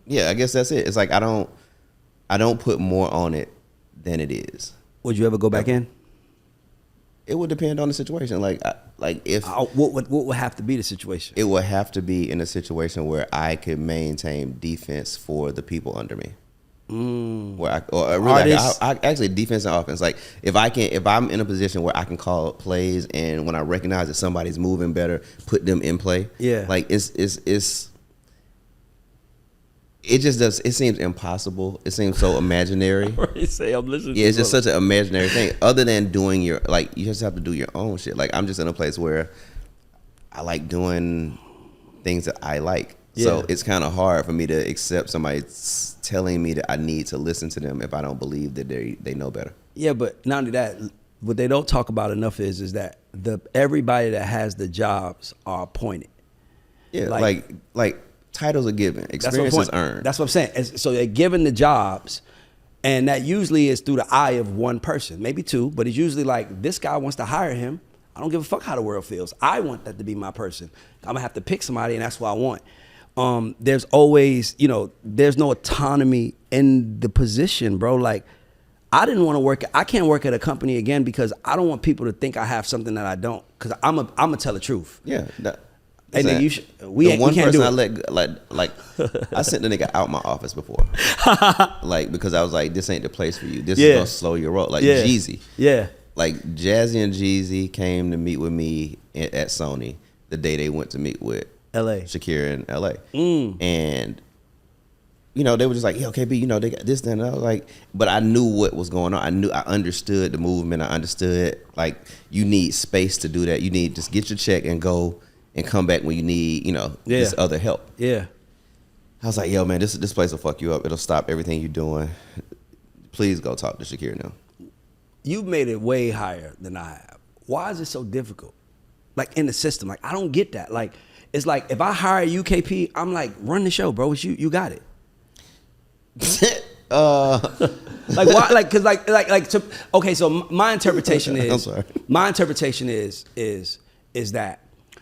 yeah, I guess that's it. It's like I don't put more on it than it is. Would you ever go back in? It would depend on the situation. Like if what would have to be the situation? It would have to be in a situation where I could maintain defense for the people under me. Where I actually defense and offense. Like if I'm in a position where I can call plays, and when I recognize that somebody's moving better, put them in play. Yeah. Like it just does. It seems impossible. It seems so imaginary. Say I'm listening. Yeah, it's just such an imaginary thing. Other than doing you just have to do your own shit. Like I'm just in a place where I like doing things that I like. Yeah. So it's kind of hard for me to accept somebody telling me that I need to listen to them if I don't believe that they know better. Yeah, but not only that, what they don't talk about enough is that everybody that has the jobs are appointed. Yeah, like titles are given, experience is earned. That's what I'm saying. So they're given the jobs, and that usually is through the eye of one person, maybe two, but it's usually like this guy wants to hire him. I don't give a fuck how the world feels. I want that to be my person. I'm gonna have to pick somebody, and that's what I want. There's always, there's no autonomy in the position, bro. Like, I can't work at a company again because I don't want people to think I have something that I don't. Because I'm gonna tell the truth. Yeah. Hey, nigga, we can't do it. I sent the nigga out my office before, like because I was like, this ain't the place for you. This is gonna slow your roll. Like Jeezy, like Jazzy and Jeezy came to meet with me at Sony the day they went to meet with L.A. Shakira in L.A. And they were just like, yeah, KB, they got this, and I was like, but I knew what was going on. I understood the movement. I understood like you need space to do that. You need just get your check and go. And come back when you need, this other help. Yeah. I was like, yo, man, this place will fuck you up. It'll stop everything you're doing. Please go talk to Shakira now. You've made it way higher than I have. Why is it so difficult? Like in the system, like I don't get that. Like it's like if I hire UKP, I'm like, run the show, bro. You got it. Like why? Like because okay. So my interpretation is. I'm sorry. My interpretation is that.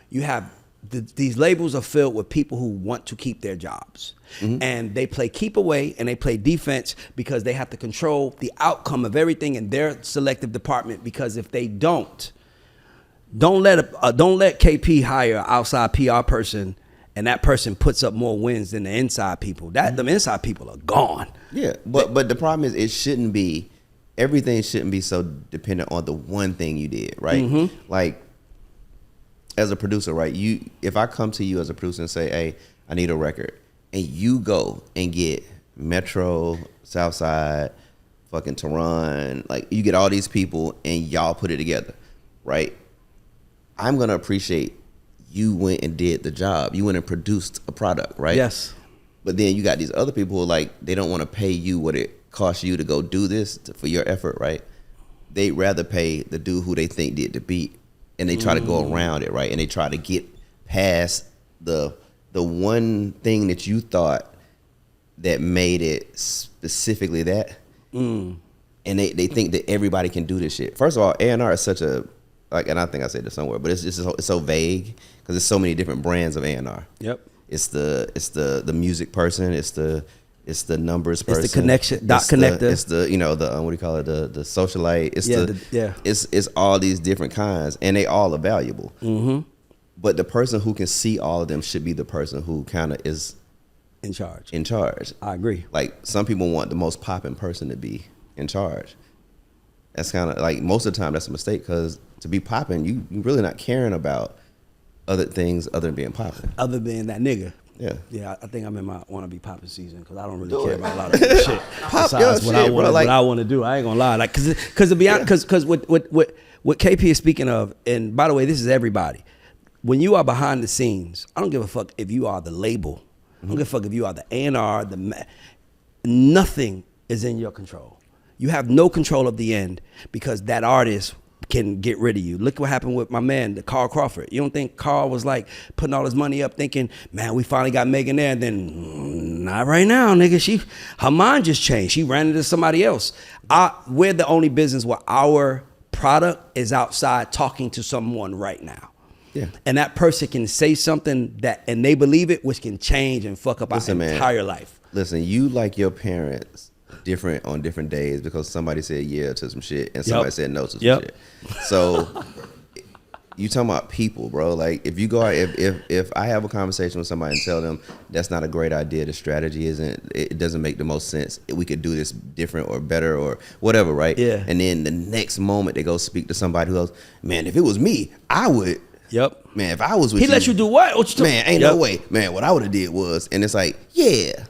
You have these labels are filled with people who want to keep their jobs. And they play keep away and they play defense because they have to control the outcome of everything in their selective department. Because if they don't let KP hire an outside PR person and that person puts up more wins than the inside people. Them inside people are gone. Yeah, but the problem is everything shouldn't be so dependent on the one thing you did, right? Like. As a producer, right? If I come to you as a producer and say, hey, I need a record, and you go and get Metro, Southside, fucking Tehran, like you get all these people and y'all put it together, right? I'm gonna appreciate you went and did the job. You went and produced a product, right? Yes. But then you got these other people who like, they don't want to pay you what it costs you to go do this for your effort, right? They'd rather pay the dude who they think did the beat. And they try to go around it, right? And they try to get past the one thing that you thought that made it specifically that. And they think that everybody can do this shit. First of all, A&R is such a, like, and I think I said this somewhere, but it's so vague because there's so many different brands of A&R. Yep. It's the music person. It's the numbers person. It's the connection, connector. It's the the what do you call it? The socialite. It's it's all these different kinds, and they all are valuable. But the person who can see all of them should be the person who kind of is in charge. I agree. Like some people want the most popping person to be in charge. That's kind of like most of the time that's a mistake because to be popping, you really not caring about other things other than being popping. Other than that nigga. Yeah, I think I'm in my want to be popping season because I don't really care about a lot of shit. Pop your shit, bro. What I want to do. I ain't gonna lie, like because to be honest, because what KP is speaking of, and by the way, this is everybody. When you are behind the scenes, I don't give a fuck if you are the label. I don't give a fuck if you are the A&R. Nothing is in your control. You have no control of the end because that artist can get rid of you. Look what happened with my man, the Carl Crawford. You don't think Carl was like putting all his money up thinking, man, we finally got Megan there, and then not right now, nigga. Her mind just changed. She ran into somebody else. We're the only business where our product is outside talking to someone right now. Yeah. And that person can say something and they believe it, which can change and fuck up our entire life. Listen, you like your parents different on different days because somebody said yeah to some shit and somebody said no to some shit. So you talking about people, bro. Like if you go out, if I have a conversation with somebody and tell them that's not a great idea, the strategy it doesn't make the most sense, we could do this different or better or whatever, right? Yeah. And then the next moment they go speak to somebody who goes, man, if it was me, I would. Yep. Man, if I was with you. He let you do what? What you man, ain't no way. Man, what I would have did was, and it's like, yeah.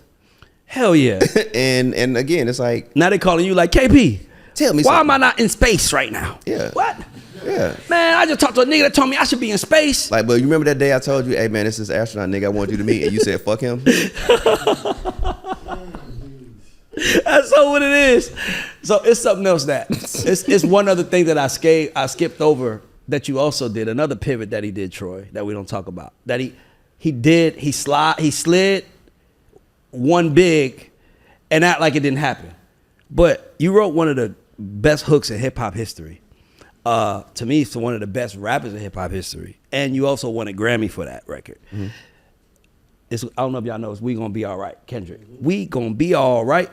Hell yeah. and again, it's like, now they calling you like, KP, tell me why something. am I not in space right now? Yeah. What? Yeah. Man, I just talked to a nigga that told me I should be in space. Like, but you remember that day I told you, hey man, this is astronaut nigga I want you to meet, and you said fuck him? That's so what it is. So it's something else that it's one other thing that I skipped over that you also did, another pivot that he did, Troy, that we don't talk about. That he slid one big and act like it didn't happen. But you wrote one of the best hooks in hip hop history. To me, it's one of the best rappers in hip hop history. And you also won a Grammy for that record. Mm-hmm. I don't know if y'all know, it's We Gonna Be All Right, Kendrick. We Gonna Be All Right.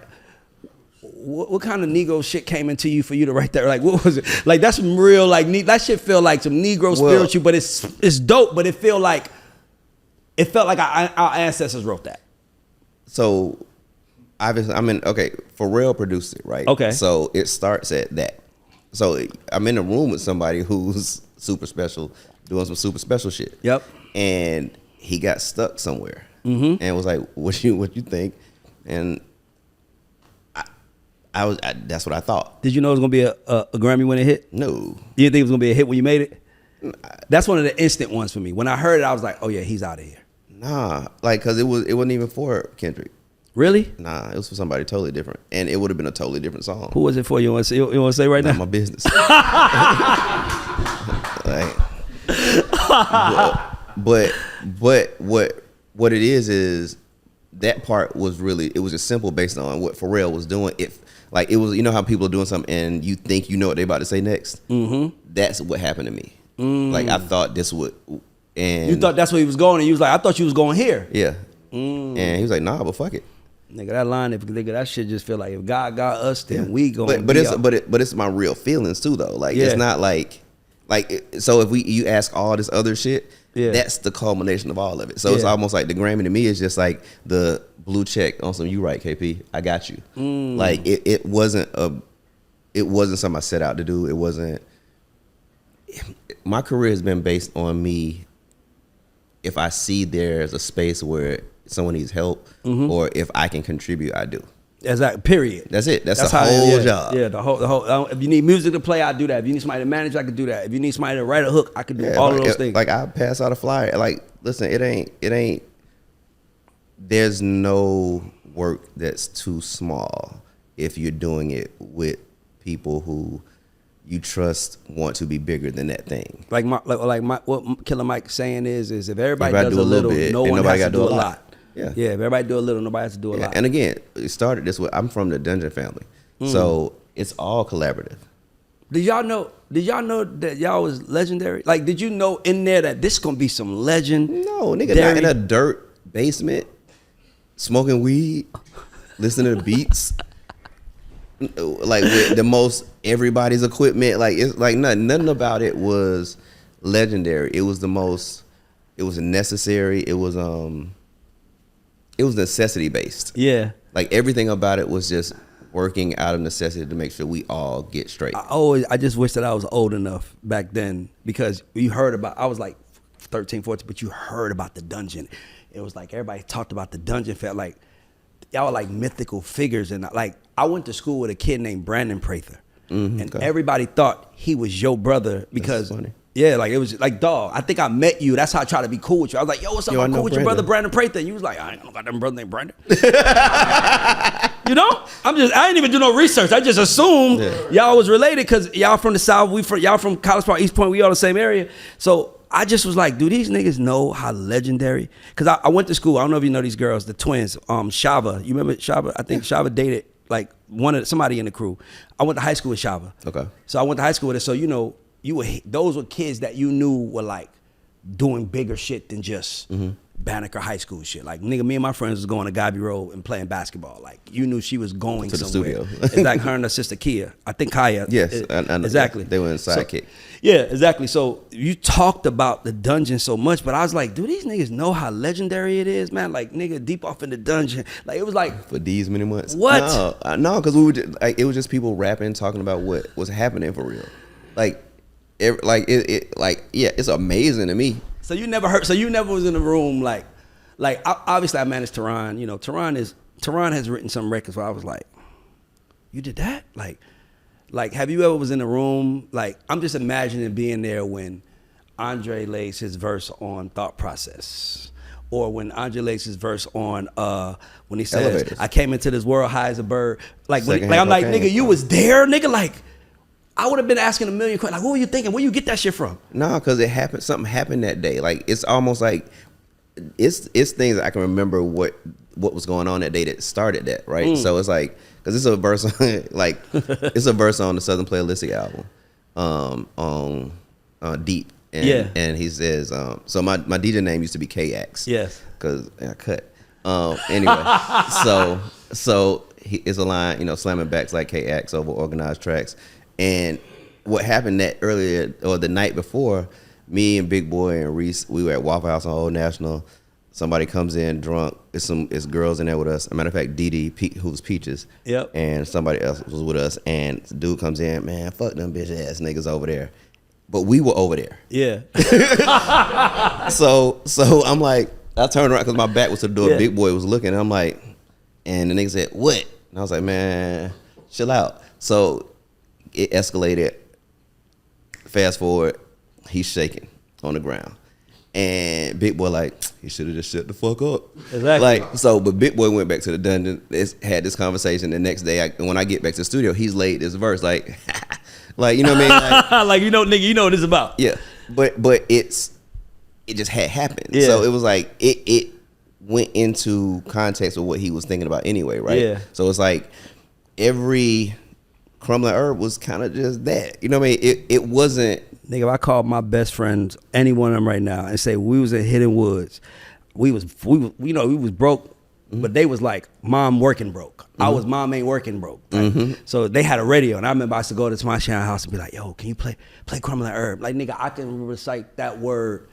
What kind of Negro shit came into you for you to write that? Like, what was it? Like, that's some real, like, that shit feel like some Negro spiritual, but it's dope, but it felt like our ancestors wrote that. So, obviously, Pharrell produced it, right? Okay. So, it starts at that. So, I'm in a room with somebody who's super special, doing some super special shit. Yep. And he got stuck somewhere. Mm-hmm. And was like, what you think? And that's what I thought. Did you know it was gonna be a Grammy when it hit? No. You didn't think it was gonna be a hit when you made it? That's one of the instant ones for me. When I heard it, I was like, oh yeah, he's out of here. Nah, like, cause it wasn't even for Kendrick. Really? Nah, it was for somebody totally different, and it would have been a totally different song. Who was it for? You want to say right Not now? my business. but what it is that part was really, it was just simple based on what Pharrell was doing. It was, you know how people are doing something and you think you know what they're about to say next? Mm-hmm. That's what happened to me. Like, I thought this would, and you thought that's where he was going, and you was like, I thought you was going here. Yeah. And he was like, nah, but fuck it. Nigga, that line, that shit just feel like if God got us, then we going. But it's my real feelings too, though. Like, it's not so if you ask all this other shit, that's the culmination of all of it. So it's almost like the Grammy to me is just like the blue check on some, you right, KP, I got you. Like, it wasn't something I set out to do. It wasn't. My career has been based on me. If I see there's a space where someone needs help, or if I can contribute, I do. Exactly. Period. That's it. That's the whole job. Yeah, the whole. If you need music to play, I do that. If you need somebody to manage, I could do that. If you need somebody to write a hook, I could do all of those things. Like, I pass out a flyer. Like, listen, it ain't. There's no work that's too small if you're doing it with people who you trust want to be bigger than that thing. What Killer Mike's saying is if everybody does a little bit, no one has to do a lot. Yeah. If everybody do a little, nobody has to do a lot. And again, it started this way. I'm from the Dungeon family, so it's all collaborative. Did y'all know that y'all was legendary? Like, did you know in there that this gonna be some legend? No, nigga, not in a dirt basement, smoking weed, listening to beats, like with the most everybody's equipment. Like, it's like nothing about it was legendary. It was the most. It was necessary. It was necessity based. Yeah. Like, everything about it was just working out of necessity to make sure we all get straight. I just wish that I was old enough back then, because you heard about, I was like 13, 14, but you heard about the Dungeon. It was like everybody talked about the Dungeon. Felt like y'all were like mythical figures. And like, I went to school with a kid named Brandon Prather. And everybody thought he was your brother because, yeah, like, it was like, dog, I think I met you. That's how I try to be cool with you. I was like, yo, what's up? I'm cool with your brother, Brandon Prather. And you was like, I ain't got no goddamn brother named Brandon. You know? I didn't even do no research. I just assumed y'all was related because y'all from the South. Y'all from College Park, East Point. We all the same area. So I just was like, do these niggas know how legendary? Because I went to school. I don't know if you know these girls, the twins. Shava. You remember Shava? I think Shava dated like somebody in the crew. I went to high school with Shava. Okay. So I went to high school with her. So those were kids that you knew were like doing bigger shit than just Banneker High School shit. Like, nigga, me and my friends was going to Gobby Road and playing basketball. Like, you knew she was going to the somewhere. studio. It's like her and her sister Kia. I think Kaya. Yes, I know. Exactly. They were in Sidekick. Yeah, exactly. So you talked about the dungeon so much, but I was like, do these niggas know how legendary it is, man? Like, nigga, deep off in the dungeon. Like, it was like, for these many months. What? No, because we would like it was just people rapping, talking about what was happening for real. It's amazing to me. So you never was in the room like obviously I managed Tehran. You know, Tehran has written some records where I was like, you did that? Like have you ever was in a room, like I'm just imagining being there when Andre lays his verse on Thought Process. Or when Andre lays his verse on when he says, Elevators. I came into this world high as a bird. Like I'm like, nigga, you was there, nigga, like I would have been asking a million questions. Like, what were you thinking? Where you get that shit from? No, because it happened. Something happened that day. Like, it's almost like it's things that I can remember what was going on that day that started that, right? So it's like, because it's a verse on it's a verse on the Southern Playalistic album, on Deep, and he says, so my DJ name used to be K-Ax, yes, because I cut. Anyway, so it's a line, you know, slamming backs like K-Ax over organized tracks. And what happened that earlier or the night before, me and Big Boy and Reese, we were at Waffle House on Old National. Somebody comes in drunk. It's girls in there with us. As a matter of fact, Dee who's Peaches. Yep. And somebody else was with us. And the dude comes in, man, fuck them bitch ass niggas over there. But we were over there. Yeah. So I'm like, I turned around because my back was to the door. Yeah. Big Boy was looking. And I'm like, and the nigga said, what? And I was like, man, chill out. So it escalated. Fast forward, he's shaking on the ground. And Big Boy like, he should have just shut the fuck up. Exactly. But Big Boy went back to the dungeon, had this conversation. The next day, when I get back to the studio, he's laid this verse like, like, you know what I mean? Like, you know, nigga, you know what it's about. Yeah. But it just had happened. Yeah. So it was like, it went into context of what he was thinking about anyway, right? Yeah. So it's like every Crumbling Herb was kind of just that. You know what I mean? It wasn't. Nigga, if I called my best friends, any one of them right now, and say we was in Hidden Woods, we was broke, but they was like, mom working broke. I was mom ain't working broke. Right? So they had a radio, and I remember I used to go to my Shannon house and be like, yo, can you play Crumbling Herb? Like, nigga, I can recite that word,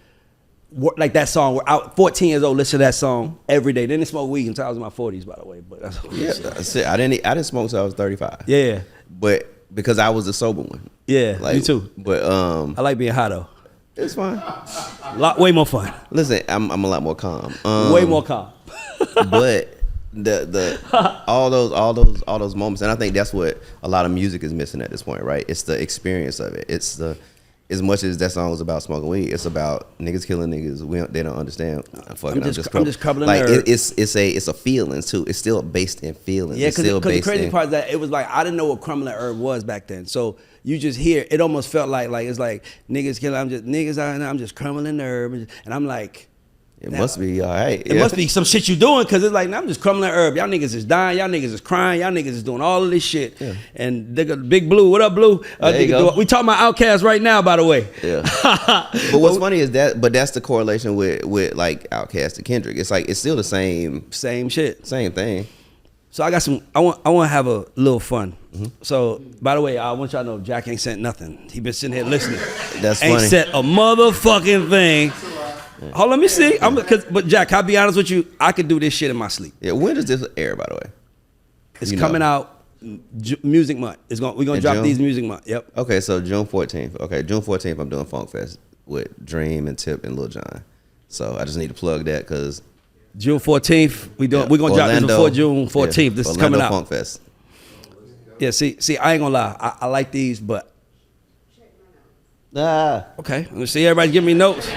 like that song. We're out 14 years old, listen to that song every day. Didn't smoke weed until I was in my 40s, by the way. But that's I didn't smoke until I was 35. Yeah. But because I was the sober one. Yeah, like, me too. But I like being high though. It's fine. Way more fun. Listen, I'm a lot more calm. Way more calm. But the all those moments, and I think that's what a lot of music is missing at this point, right? It's the experience of it. It's the, as much as that song was about smoking weed, it's about niggas killing niggas. They don't understand. I'm just crumbling like it's a feeling too. It's still based in feelings. Yeah, because the crazy part is that it was like I didn't know what Crumbling Herb was back then. So you just hear it almost felt like it's like niggas killing. I'm just crumbling herb, and I'm like. It must be all right. It must be some shit you doing, because it's like, I'm just crumbling herb. Y'all niggas is dying. Y'all niggas is crying. Y'all niggas is doing all of this shit. Yeah. And they got Big Blue. What up, Blue? There you go. We talking about Outkast right now, by the way. Yeah. But what's funny is that's the correlation with like Outkast and Kendrick. It's like, it's still the same shit. Same thing. So I got some, I want to have a little fun. So, by the way, I want y'all to know Jack ain't sent nothing. He been sitting here listening. That's ain't funny. Sent a motherfucking thing. Hold on, let me see. But Jack, I'll be honest with you, I could do this shit in my sleep. Yeah, when does this air, by the way? It's coming out Music Month. We're gonna drop these Music Month. Yep. Okay, so June 14th. Okay, June 14th, I'm doing Funk Fest with Dream and Tip and Lil Jon. So I just need to plug that because June 14th, we're gonna drop this before June 14th. Yeah, this Orlando is coming out. Funk Fest. Yeah, see, I ain't gonna lie. I like these, but okay. Let me see. Everybody give me notes.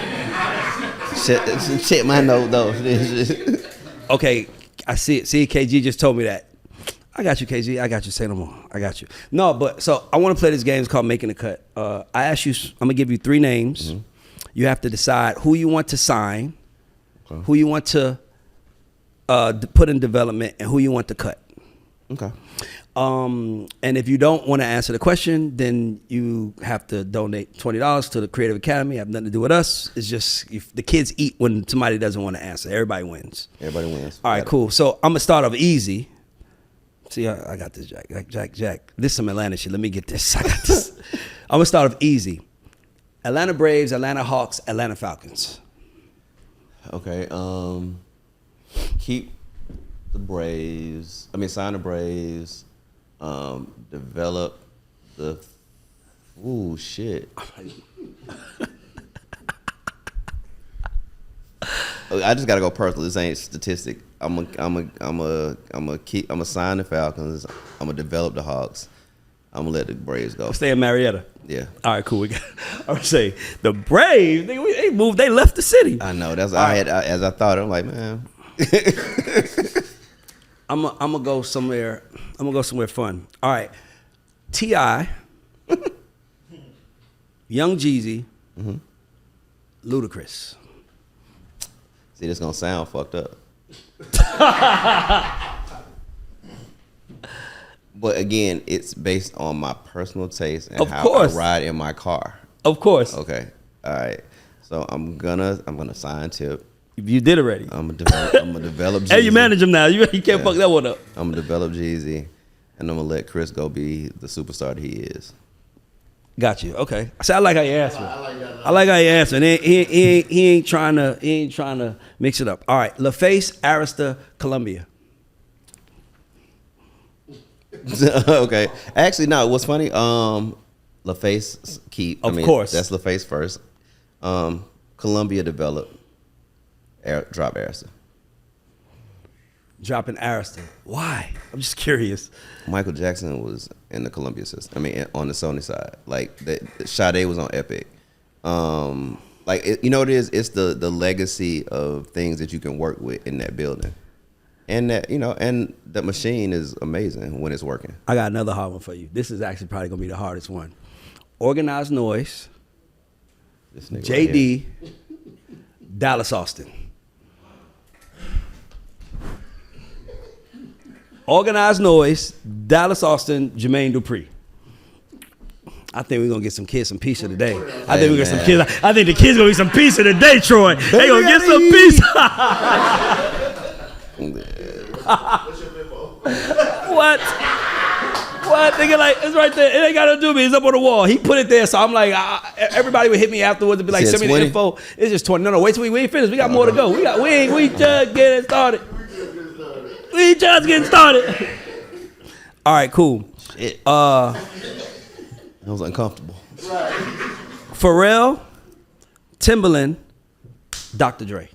Check my note though. Okay, I see it. See, KG just told me that. I got you, KG. I got you. Say no more. I got you. No, but so I want to play this game. It's called Making the Cut. I ask you. I'm gonna give you 3 names. Mm-hmm. You have to decide who you want to sign, who you want to put in development, and who you want to cut. Okay. And if you don't want to answer the question, then you have to donate $20 to the Creative Academy. Have nothing to do with us. It's just if the kids eat when somebody doesn't want to answer. Everybody wins. Everybody wins. All right, cool. So I'm gonna start off easy. See, I got this, Jack. This is some Atlanta shit. Let me get this. I got this. I'm gonna start off easy. Atlanta Braves, Atlanta Hawks, Atlanta Falcons. Okay. Keep the Braves. Sign the Braves. Develop the. Ooh, shit. I just gotta go personal. This ain't statistic. I'm gonna sign the Falcons. I'm gonna develop the Hawks. I'm gonna let the Braves go. Stay in Marietta. Yeah. All right, cool. I would say the Braves. They moved. They left the city. I know. That's as I thought. I'm like, man. I'm gonna go somewhere. I'm gonna go somewhere fun. All right. T.I. Young Jeezy. Mm-hmm. Ludacris. See, this gonna sound fucked up. But again, it's based on my personal taste and how I ride in my car. Of course. Okay. All right. So I'm gonna sign Tip. You did already. I'm gonna develop Jeezy. Hey, you manage him now. You can't fuck that one up. I'm gonna develop Jeezy, and I'm gonna let Chris go be the superstar that he is. Got you. Okay. See, I like how you answer. I like how you answer. And he ain't trying to mix it up. All right. LaFace, Arista, Columbia. Okay. Actually, no. What's funny? LaFace keep. Of course. That's LaFace first. Columbia develop. Drop Arista. Dropping Arista. Why? I'm just curious. Michael Jackson was in the Columbia system. On the Sony side. Like, Sade was on Epic. You know what it is? It's the legacy of things that you can work with in that building. And and that machine is amazing when it's working. I got another hard one for you. This is actually probably going to be the hardest one. Organized Noise, JD, right, Dallas Austin. Organized Noise, Dallas Austin, Jermaine Dupri. I think we're gonna get some kids some pizza today. I think we get some kids. I think the kids gonna get some pizza today, Troy. They gonna get some pizza. What? Nigga, like, it's right there. It ain't gotta do me. It's up on the wall. He put it there, so I'm like, everybody would hit me afterwards and be like, send me the info. It's just 20. No, wait till we ain't finished. We got more to go. We just getting started. We just getting started. All right, cool. Shit. That was uncomfortable. Pharrell, Timbaland, Dr. Dre.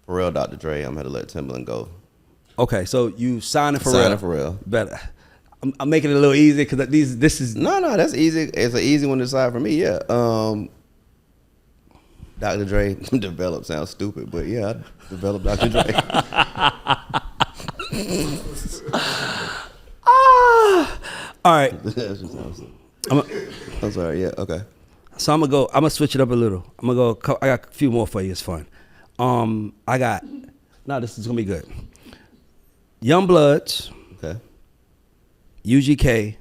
Pharrell, Dr. Dre. I'm gonna let Timbaland go. Okay, so you signing Pharrell. Signing Pharrell. Better. I'm making it a little easier because this is no, that's easy. It's an easy one to decide for me. Yeah. Dr. Dre developed sounds stupid, but yeah, I developed Dr. Dre. All right. I'm sorry. Yeah. Okay. So I'm gonna switch it up a little. I got a few more for you. It's fun. This is gonna be good. Young Bloods. Okay. UGK.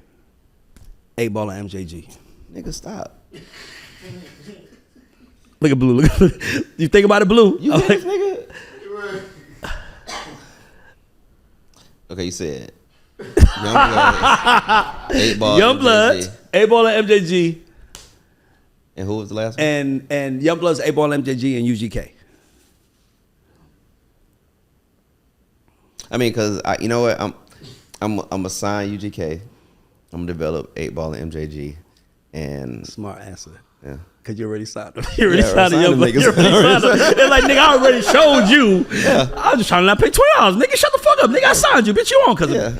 8Ball and MJG. Nigga, stop. Look at Blue. You think about it, Blue? You think, nigga? Okay, you said Young Bloods, 8Ball, Young Bloods, 8Ball and MJG. And who was the last one? And Young Bloods, 8Ball, MJG, and UGK. I mean, cause you know what? I'm gonna sign UGK. I'm gonna develop 8Ball and MJG. And smart answer. Yeah. Cause you already signed them. You already signed them. It's like, nigga, I already showed you. Yeah. I was just trying to not pay $20. Nigga, shut the fuck up. Nigga, I signed you. Bitch, you on? Cause all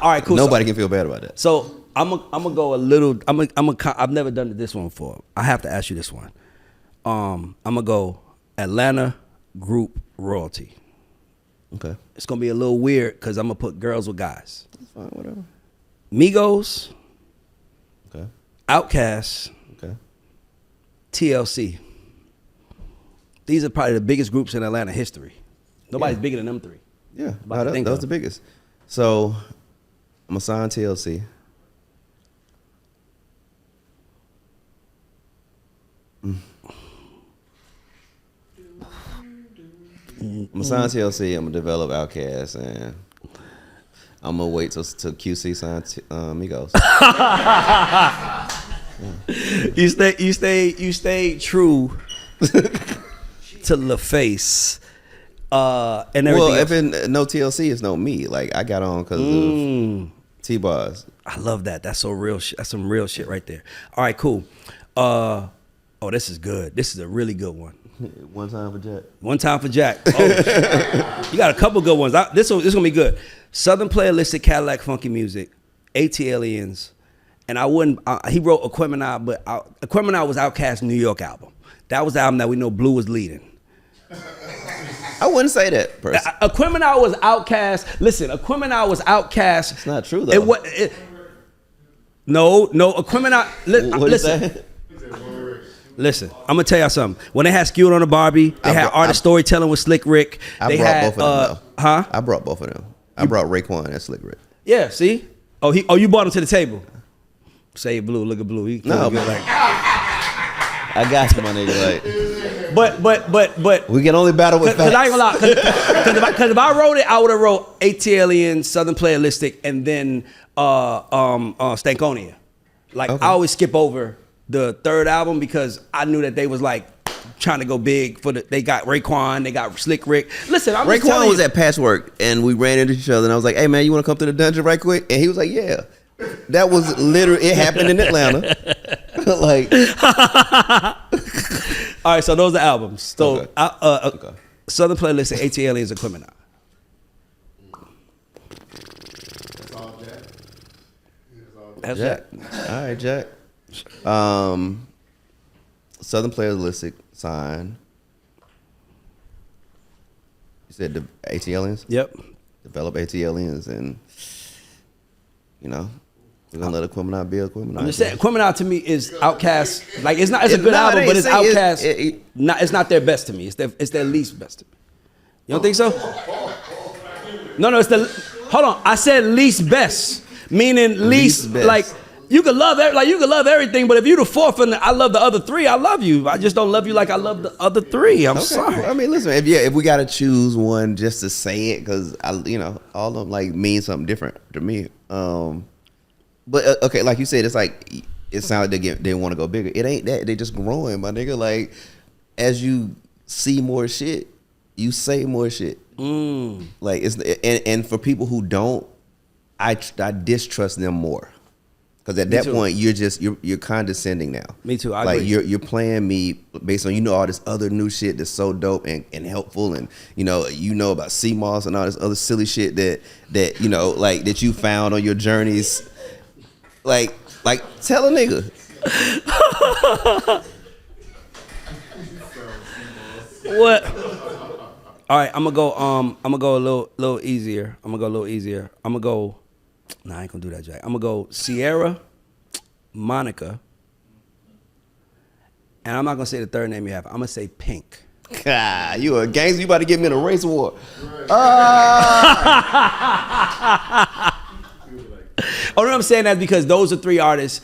right, cool. Nobody can feel bad about that. So I'm gonna go a little. I've never done this one before. I have to ask you this one. I'm gonna go Atlanta Group Royalty. Okay. It's gonna be a little weird because I'm gonna put girls with guys. That's fine, whatever. Migos, Okay. Outkast, Okay. TLC. These are probably the biggest groups in Atlanta history. Nobody's bigger than them three. Yeah, About to think that was of. the biggest. So I'm gonna sign TLC. I'm gonna sign TLC. I'm gonna develop Outkast, and I'm gonna wait till QC signs Migos. You stay true to LaFace. And everything Well, else. if no TLC, it's no me. Like I got on because of T-Bars. I love that. That's so real shit. That's some real shit right there. All right, cool. This is good. This is a really good one. One time for Jack. One time for Jack. Oh, you got a couple good ones. This gonna be good. Southern Playalistic Cadillac Funky Music, AT-Aliens, and I wouldn't. He wrote Aquemini, but Aquemini was Outkast's New York album. That was the album that we know Blue was leading. I wouldn't say that, person. Aquemini was Outkast. Listen, Aquemini was Outkast. It's not true though. No, Aquemini. What is Listen. that? Listen, I'm gonna tell y'all something. When they had Skewed on the Barbie, they had Artist Storytelling with Slick Rick. I brought both of them. Huh? I brought both of them. I brought Raekwon and Slick Rick. Yeah. See? You brought him to the table. Say Blue. Look at Blue. He No, good, like. I got you, my nigga. Like, But we can only battle with Because facts. I ain't gonna lie. Because if I wrote it, I would have wrote AT-Alien, Southern Playalistic, and then Stankonia. Like Okay. I always skip over the third album because I knew that they was like trying to go big for they got Raekwon, they got Slick Rick. Listen, I'm just telling Raekwon you. was at Patchwork, and we ran into each other, and I was like, "Hey, man, you want to come to the dungeon right quick?" And he was like, "Yeah." That was literally it happened in Atlanta. Like, All right, so those are albums. So Okay. Okay. Southern Playlist and AT-Aliens and Aquemini. That's all, Jack. That's Jack. it. All right, Jack. Southern Playalistic sign. You said the AT-Aliens? Yep. Develop AT-Aliens, and we're gonna let Aquemini be Aquemini. I'm just saying, Aquemini to me is Outkast. Like it's a good No, album, it but it's ain't. Outkast. It's not their best to me. It's their least best to me. You don't think so? No, it's the. Hold on, I said least best, meaning least best. like. You can love everything, but if you the fourth and I love the other three, I love you. I just don't love you like I love the other three. I'm sorry. I mean, listen, if we gotta choose one just to say it, because all of them like mean something different to me. But okay, like you said, it's like it sounded like they want to go bigger. It ain't that. They just growing, my nigga. Like as you see more shit, you say more shit. Like it's and for people who don't, I distrust them more. Because at that point you're condescending now. Me too. I like agree. you're playing me based on all this other new shit that's so dope and helpful, and about CMOS and all this other silly shit that like that you found on your journeys. Like tell a nigga. What? All right, I'm gonna go a little easier. I'm gonna go. Nah, I ain't gonna do that, Jack. I'm gonna go Sierra, Monica, and I'm not gonna say the third name you have. I'm gonna say Pink. God, you a gangster. You about to get me in a race war. Only I'm saying that because those are three artists,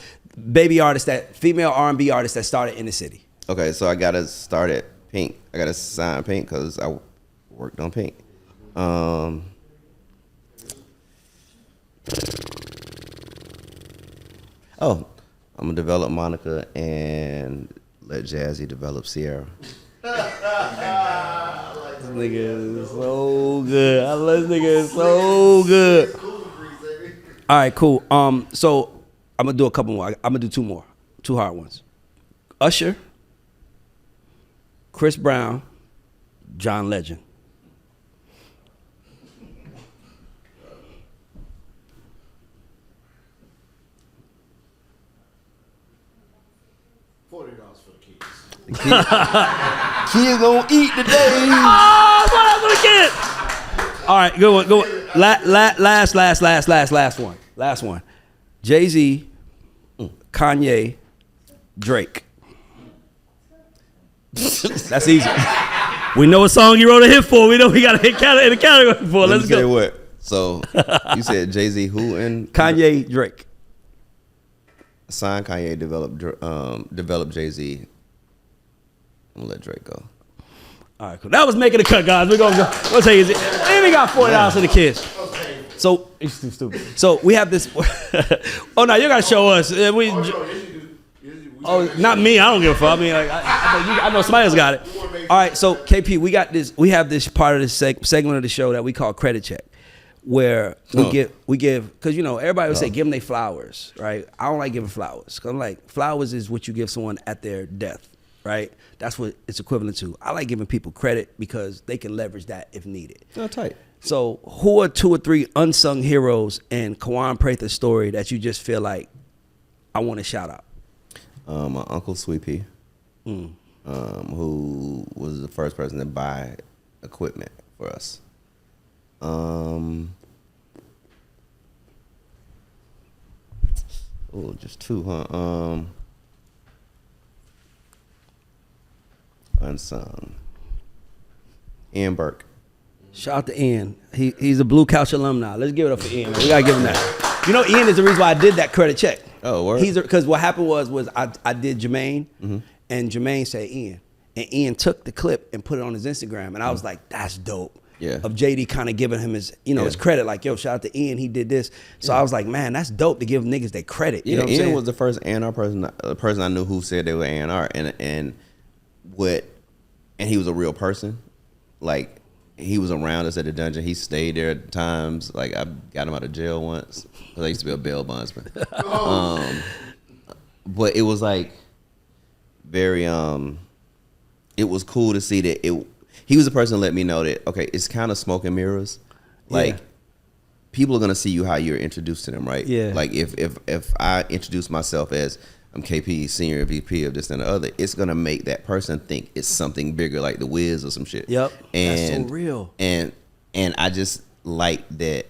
female R&B artists that started in the city. Okay, so I gotta start at Pink. I gotta sign Pink because I worked on Pink. I'm gonna develop Monica and let Jazzy develop Sierra. This nigga is so good. I love this nigga is so good. All right, cool. So I'm gonna do a couple more. I'm gonna do two more, two hard ones. Usher, Chris Brown, John Legend. $40 for the kids. Kids gonna eat today. Oh, what I'm gonna get? All right, good one, good one. Last one. Last one. Jay-Z, Kanye, Drake. That's easy. We know what song he wrote a hit for. We know we got a hit in the category for. Let's go. Say what? So you said Jay-Z, who, and Kanye, Drake. signed Kanye, developed Jay-Z. I'm gonna let Drake go. All right, cool. That was making the cut, guys. We're gonna go. We'll take it. And we got $40 for the kids. So it's too stupid. So we have this. Oh no, you gotta show us. Oh, not me. I don't give a fuck. I mean, like, I know somebody else got it. All right, so KP, we got this. We have this part of this segment of the show that we call Credit Check, where we give, because you know everybody would say give them their flowers, right? I don't like giving flowers. 'Cause I'm like, flowers is what you give someone at their death, right? That's what it's equivalent to. I like giving people credit because they can leverage that if needed. Oh, tight. So who are 2 or 3 unsung heroes in Kawan Prather's story that you just feel like I want to shout out? My uncle Sweet Pea, who was the first person to buy equipment for us. Just 2, huh? Unsung. Ian Burke. Shout out to Ian. He's a Blue Couch alumni. Let's give it up for Ian. We gotta give him that. You know, Ian is the reason why I did that credit check. Oh, word? Because what happened was I did Jermaine, and Jermaine said Ian, and Ian took the clip and put it on his Instagram, and I was like, that's dope. Yeah. Of JD kind of giving him his, his credit, like, yo, shout out to Ian, he did this. So I was like, man, that's dope to give niggas their credit. You know what I'm Ian saying? was the first A&R person I knew who said they were A&R, and he was a real person. Like, he was around us at the dungeon. He stayed there at times. Like, I got him out of jail once because I used to be a bail bondsman. But it was like very it was cool to see that he was the person that let me know that, okay, it's kind of smoke and mirrors. Like, people are gonna see you how you're introduced to them, right? Yeah. Like if I introduce myself as I'm KP, senior VP of this and the other, it's gonna make that person think it's something bigger, like the Wiz or some shit. Yep. And that's so real. And I just like that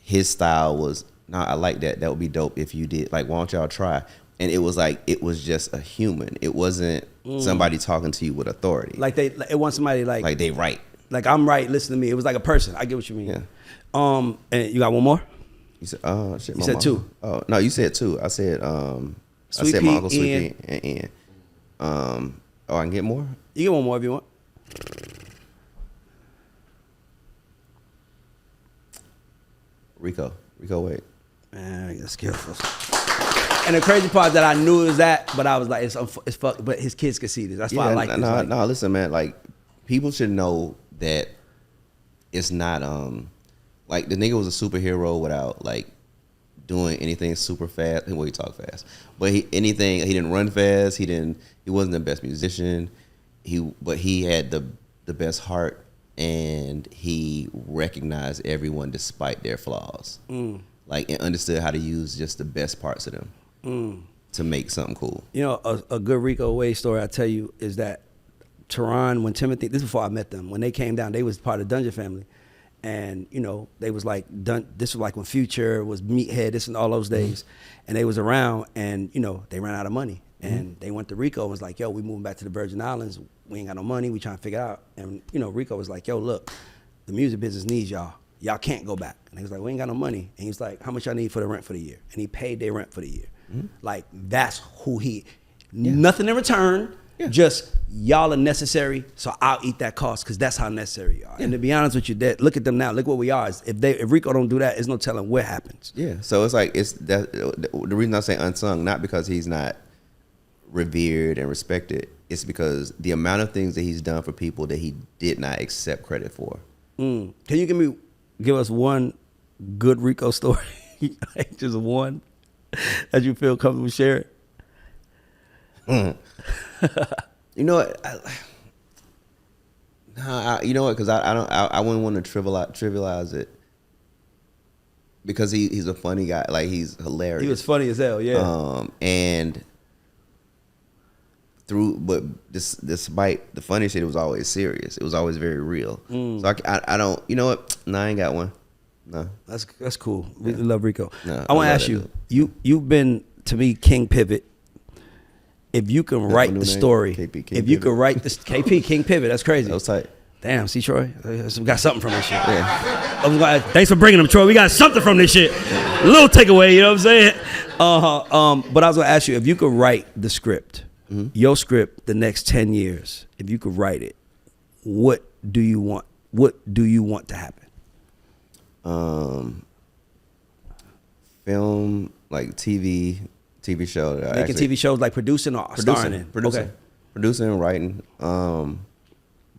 his style was, I like that. That would be dope if you did. Like, why don't y'all try? And it was like, it was just a human. It wasn't somebody talking to you with authority. Like it wants somebody like they right. Like, I'm right, listen to me. It was like a person. I get what you mean. Yeah. And you got one more? You said, shit. You said mom. 2. Oh no, you said 2. I said, Sweet my Pea, uncle Sweet Ian. Pea and Ian. I can get more. You get one more if you want. Rico Wade. Man, that's skillful. And the crazy part is that I knew it was that, but I was like, it's fuck. But his kids could see this. That's why I like this. No, listen, man. Like, people should know that it's not like the nigga was a superhero without like doing anything super fast. Well, he talk fast, but he didn't run fast. He wasn't the best musician. But he had the best heart, and he recognized everyone despite their flaws. Like, and understood how to use just the best parts of them to make something cool. You know, a good Rico Wade story I tell you is that Tehran, when Timothy, this is before I met them, when they came down, they was part of the Dungeon family. And, they was like, this was like when Future was Meathead, this and all those days. And they was around, and, they ran out of money. And they went to Rico and was like, yo, we moving back to the Virgin Islands. We ain't got no money. We trying to figure it out. And, Rico was like, yo, look, the music business needs y'all. Y'all can't go back. And he was like, we ain't got no money. And he was like, how much y'all need for the rent for the year? And he paid their rent for the year. Like, that's who nothing in return. Yeah. Just y'all are necessary, so I'll eat that cost because that's how necessary you are. Yeah. And to be honest with you, look at them now. Look what we are. If Rico don't do that, there's no telling what happens. Yeah. So it's like the reason I say unsung, not because he's not revered and respected. It's because the amount of things that he's done for people that he did not accept credit for. Can you give us one good Rico story? Just one that you feel comfortable sharing? You know what? You know what? Because I wouldn't want to trivialize it. Because he's a funny guy, like he's hilarious. He was funny as hell, yeah. And despite the funny shit, it was always serious. It was always very real. So I don't, you know what? No, I ain't got one. No. That's cool. We love Rico. No, I want to love ask that you've been, to me, King Pivot. If you can write the story, KP, King if you Pivot. could write this, KP, King Pivot, that's crazy. That was tight. Damn, see, Troy? We got something from this shit. Yeah. Thanks for bringing them, Troy. We got something from this shit. A little takeaway, you know what I'm saying? But I was going to ask you, if you could write the script, your script, the next 10 years, if you could write it, what do you want? What do you want to happen? Film, like TV show. That Making TV shows, like producing or starring in? Okay. Producing and writing.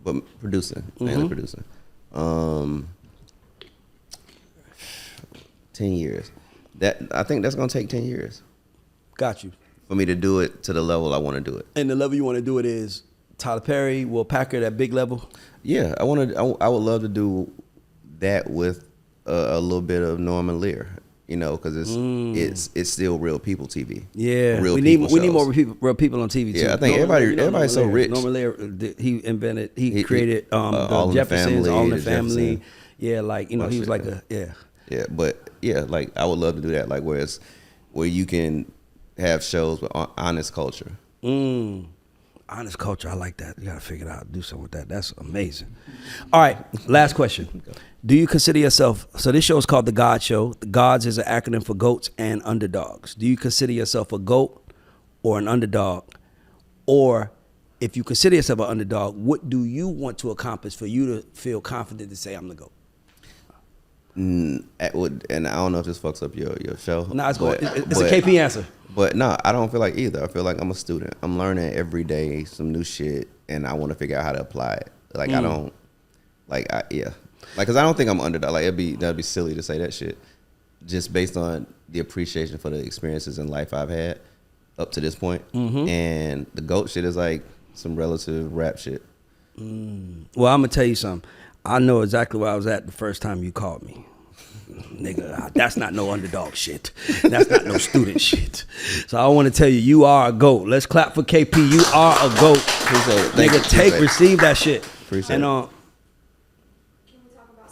But producing, mainly producing. 10 years. I think that's gonna take 10 years Got you. for me to do it to the level I want to do it. And the level you want to do it is Tyler Perry, Will Packer, that big level? Yeah, I would love to do that with a little bit of Norman Lear, you know, because it's still real people TV. Yeah, real we need people more shows. real people on TV too. Yeah, I think everybody's so rich. Norman Lear, he created All in the the Jeffersons, Family, All in the the Family. Jefferson. Yeah, like, you know, he was like Yeah, but yeah, like I would love to do that, like where you can have shows with honest culture. Honest culture, I like that. You gotta figure it out, do something with that. That's amazing. All right, last question. Do you consider yourself, so this show is called The God Show. The Gods is an acronym for goats and underdogs. Do you consider yourself a goat or an underdog? Or if you consider yourself an underdog, what do you want to accomplish for you to feel confident to say I'm the GOAT? And I don't know if this fucks up your show. No, it's a KP answer. But no, I don't feel like either. I feel like I'm a student. I'm learning every day some new shit, and I want to figure out how to apply it. Like I don't, because I don't think I'm underdog. Like that'd be silly to say that shit, just based on the appreciation for the experiences in life I've had up to this point. And the GOAT shit is like some relative rap shit. Well, I'm gonna tell you something. I know exactly where I was at the first time you called me. Nigga, that's not no underdog shit. That's not no student shit. So I want to tell you, you are a GOAT. Let's clap for KP. You are a GOAT. Appreciate it. Nigga, receive that shit. Appreciate and, it. Can we talk about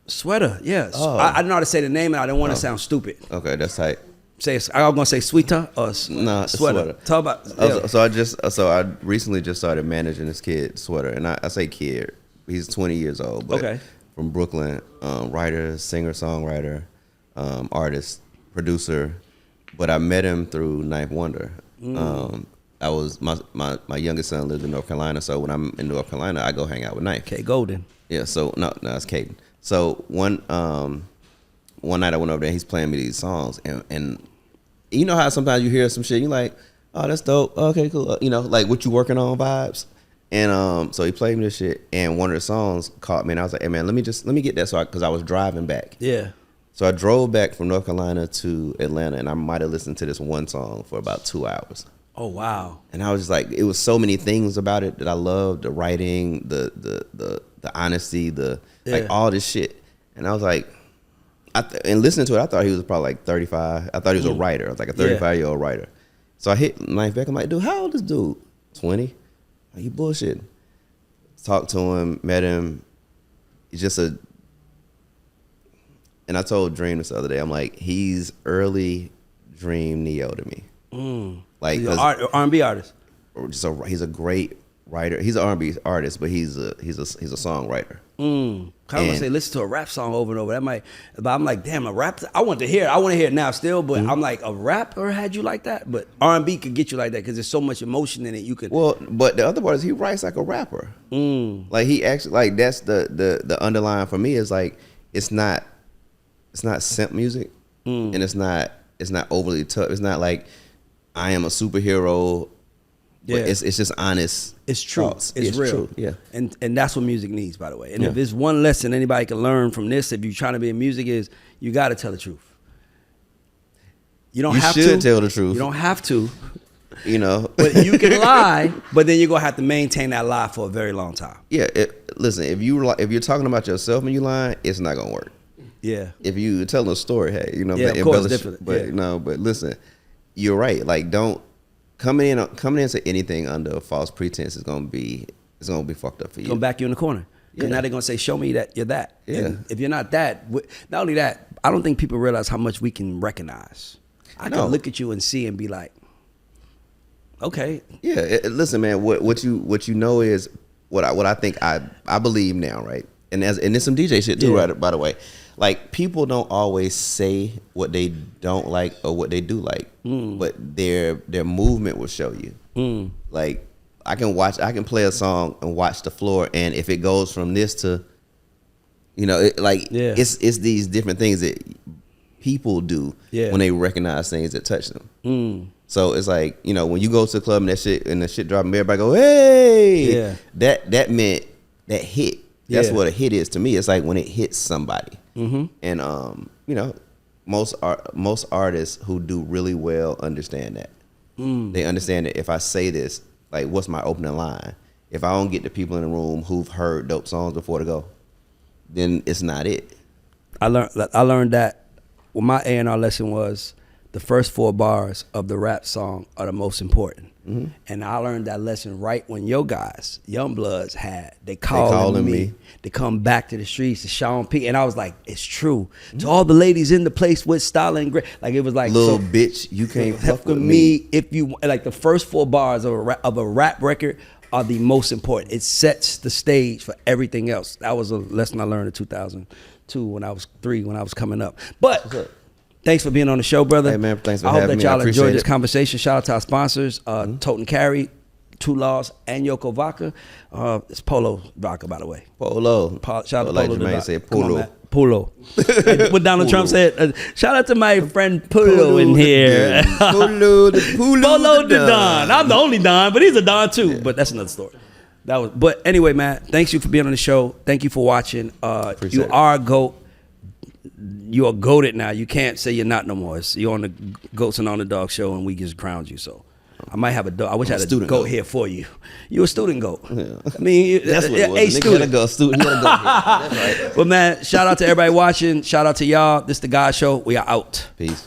Sweater, yes. Oh. I didn't know how to say the name, and I didn't want to sound stupid. Okay, that's tight. I was gonna say Sweeter or Sweater. Talk about. So I recently just started managing this kid, Sweater, and I say kid. He's 20 years old, but from Brooklyn, writer, singer, songwriter, artist, producer. But I met him through Ninth Wonder. I was my youngest son lived in North Carolina, so when I'm in North Carolina, I go hang out with Ninth. K Golden. Yeah. So no, it's Caden. So one night I went over there. He's playing me these songs, and you know how sometimes you hear some shit, you're like, oh, that's dope. Okay, cool. You know, like what you working on vibes. And so he played me this shit, and one of the songs caught me, and I was like, "Hey man, let me get that." So because I was driving back, Yeah. So I drove back from North Carolina to Atlanta, and I might have listened to this one song for about 2 hours. Oh wow. And I was just like, it was so many things about it that I loved: the writing, the honesty, like all this shit. And I was like, and listening to it, I thought he was probably like 35. I thought he was a writer. I was like a 35-year-old writer. So I hit Ninth back. I'm like, dude, how old is this dude? 20. Like, you bullshitting. Talked to him, met him. He's just and I told Dream this the other day, I'm like, he's early Dream Neo to me. Like, He's an R&B artist. He's a great writer. He's an R&B artist, but he's a songwriter. Kind of say listen to a rap song over and over. But I'm like, damn, a rap. I want to hear it now still, but I'm like, a rapper had you like that, but R&B could get you like that because there's so much emotion in it. You could. Well, but the other part is he writes like a rapper. Like he actually, like that's the underlying for me is like it's not simp music, and it's not overly tough. It's not like I am a superhero. Yeah, it's just honest. It's true. Thoughts. It's real. True. Yeah, and that's what music needs, by the way. And if there's one lesson anybody can learn from this, if you're trying to be in music, is you got to tell the truth. You should tell the truth. You don't have to. You know, but you can lie. But then you're gonna have to maintain that lie for a very long time. Yeah. Listen, if you're talking about yourself and you lying, it's not gonna work. Yeah. If you telling a story, hey, you know, of course, different. But no, but listen, you're right. Like, don't coming into anything under a false pretense is gonna be fucked up for you. Gonna back you in the corner. And now they're gonna say, "Show me that you're that." Yeah. And if you're not that, not only that, I don't think people realize how much we can recognize. I can look at you and see and be like, "Okay." Yeah. Listen, man. What you know is what I think I believe now, right? And there's some DJ shit too, right? By the way, like people don't always say what they don't like or what they do like, but their movement will show you. Like I can play a song and watch the floor, and if it goes from this to, it's these different things that people do when they recognize things that touch them. So it's like, when you go to the club and the shit drop and everybody go, hey, that meant that hit. That's what a hit is to me. It's like when it hits somebody. And most artists who do really well understand that. They understand that if I say this, like, what's my opening line? If I don't get the people in the room who've heard dope songs before to go, then it's not it. I learned that. Well, my A&R lesson was the first 4 bars of the rap song are the most important. And I learned that lesson right when your guys, Young Bloods, they calling me. They come back to the streets to Sean P. And I was like, it's true. To all the ladies in the place with style and grit. Like, it was like, little bitch, you can't fuck with me. If you, like, the first 4 bars of a rap record are the most important. It sets the stage for everything else. That was a lesson I learned in 2002 when I was 3, when I was coming up. But thanks for being on the show, brother. Hey, man, thanks for having me. I hope having that me. y'all I appreciate enjoyed this it. conversation. Shout out to our sponsors, Tote and Carry, Two Laws, and Yoko Vodka. It's Polo Vodka, by the way. Polo. Shout out to like Polo. Jermaine said, Come on, Polo. man. Polo. Like what Donald Trump said. Shout out to my friend Polo in here. Polo Polo the Don. I'm the only Don, but he's a Don too. Yeah. But that's another story. But anyway, man, thanks you for being on the show. Thank you for watching. You are a GOAT. You are goated now. You can't say you're not no more. You're on the Goats and Underdog show, and we just crowned you. So I might have a dog. I wish I had a goat here for you. You a student goat. Yeah. I mean, that's what it was. A student. Student. That's right. Well, man, shout out to everybody watching. Shout out to y'all. This is the God Show. We are out. Peace.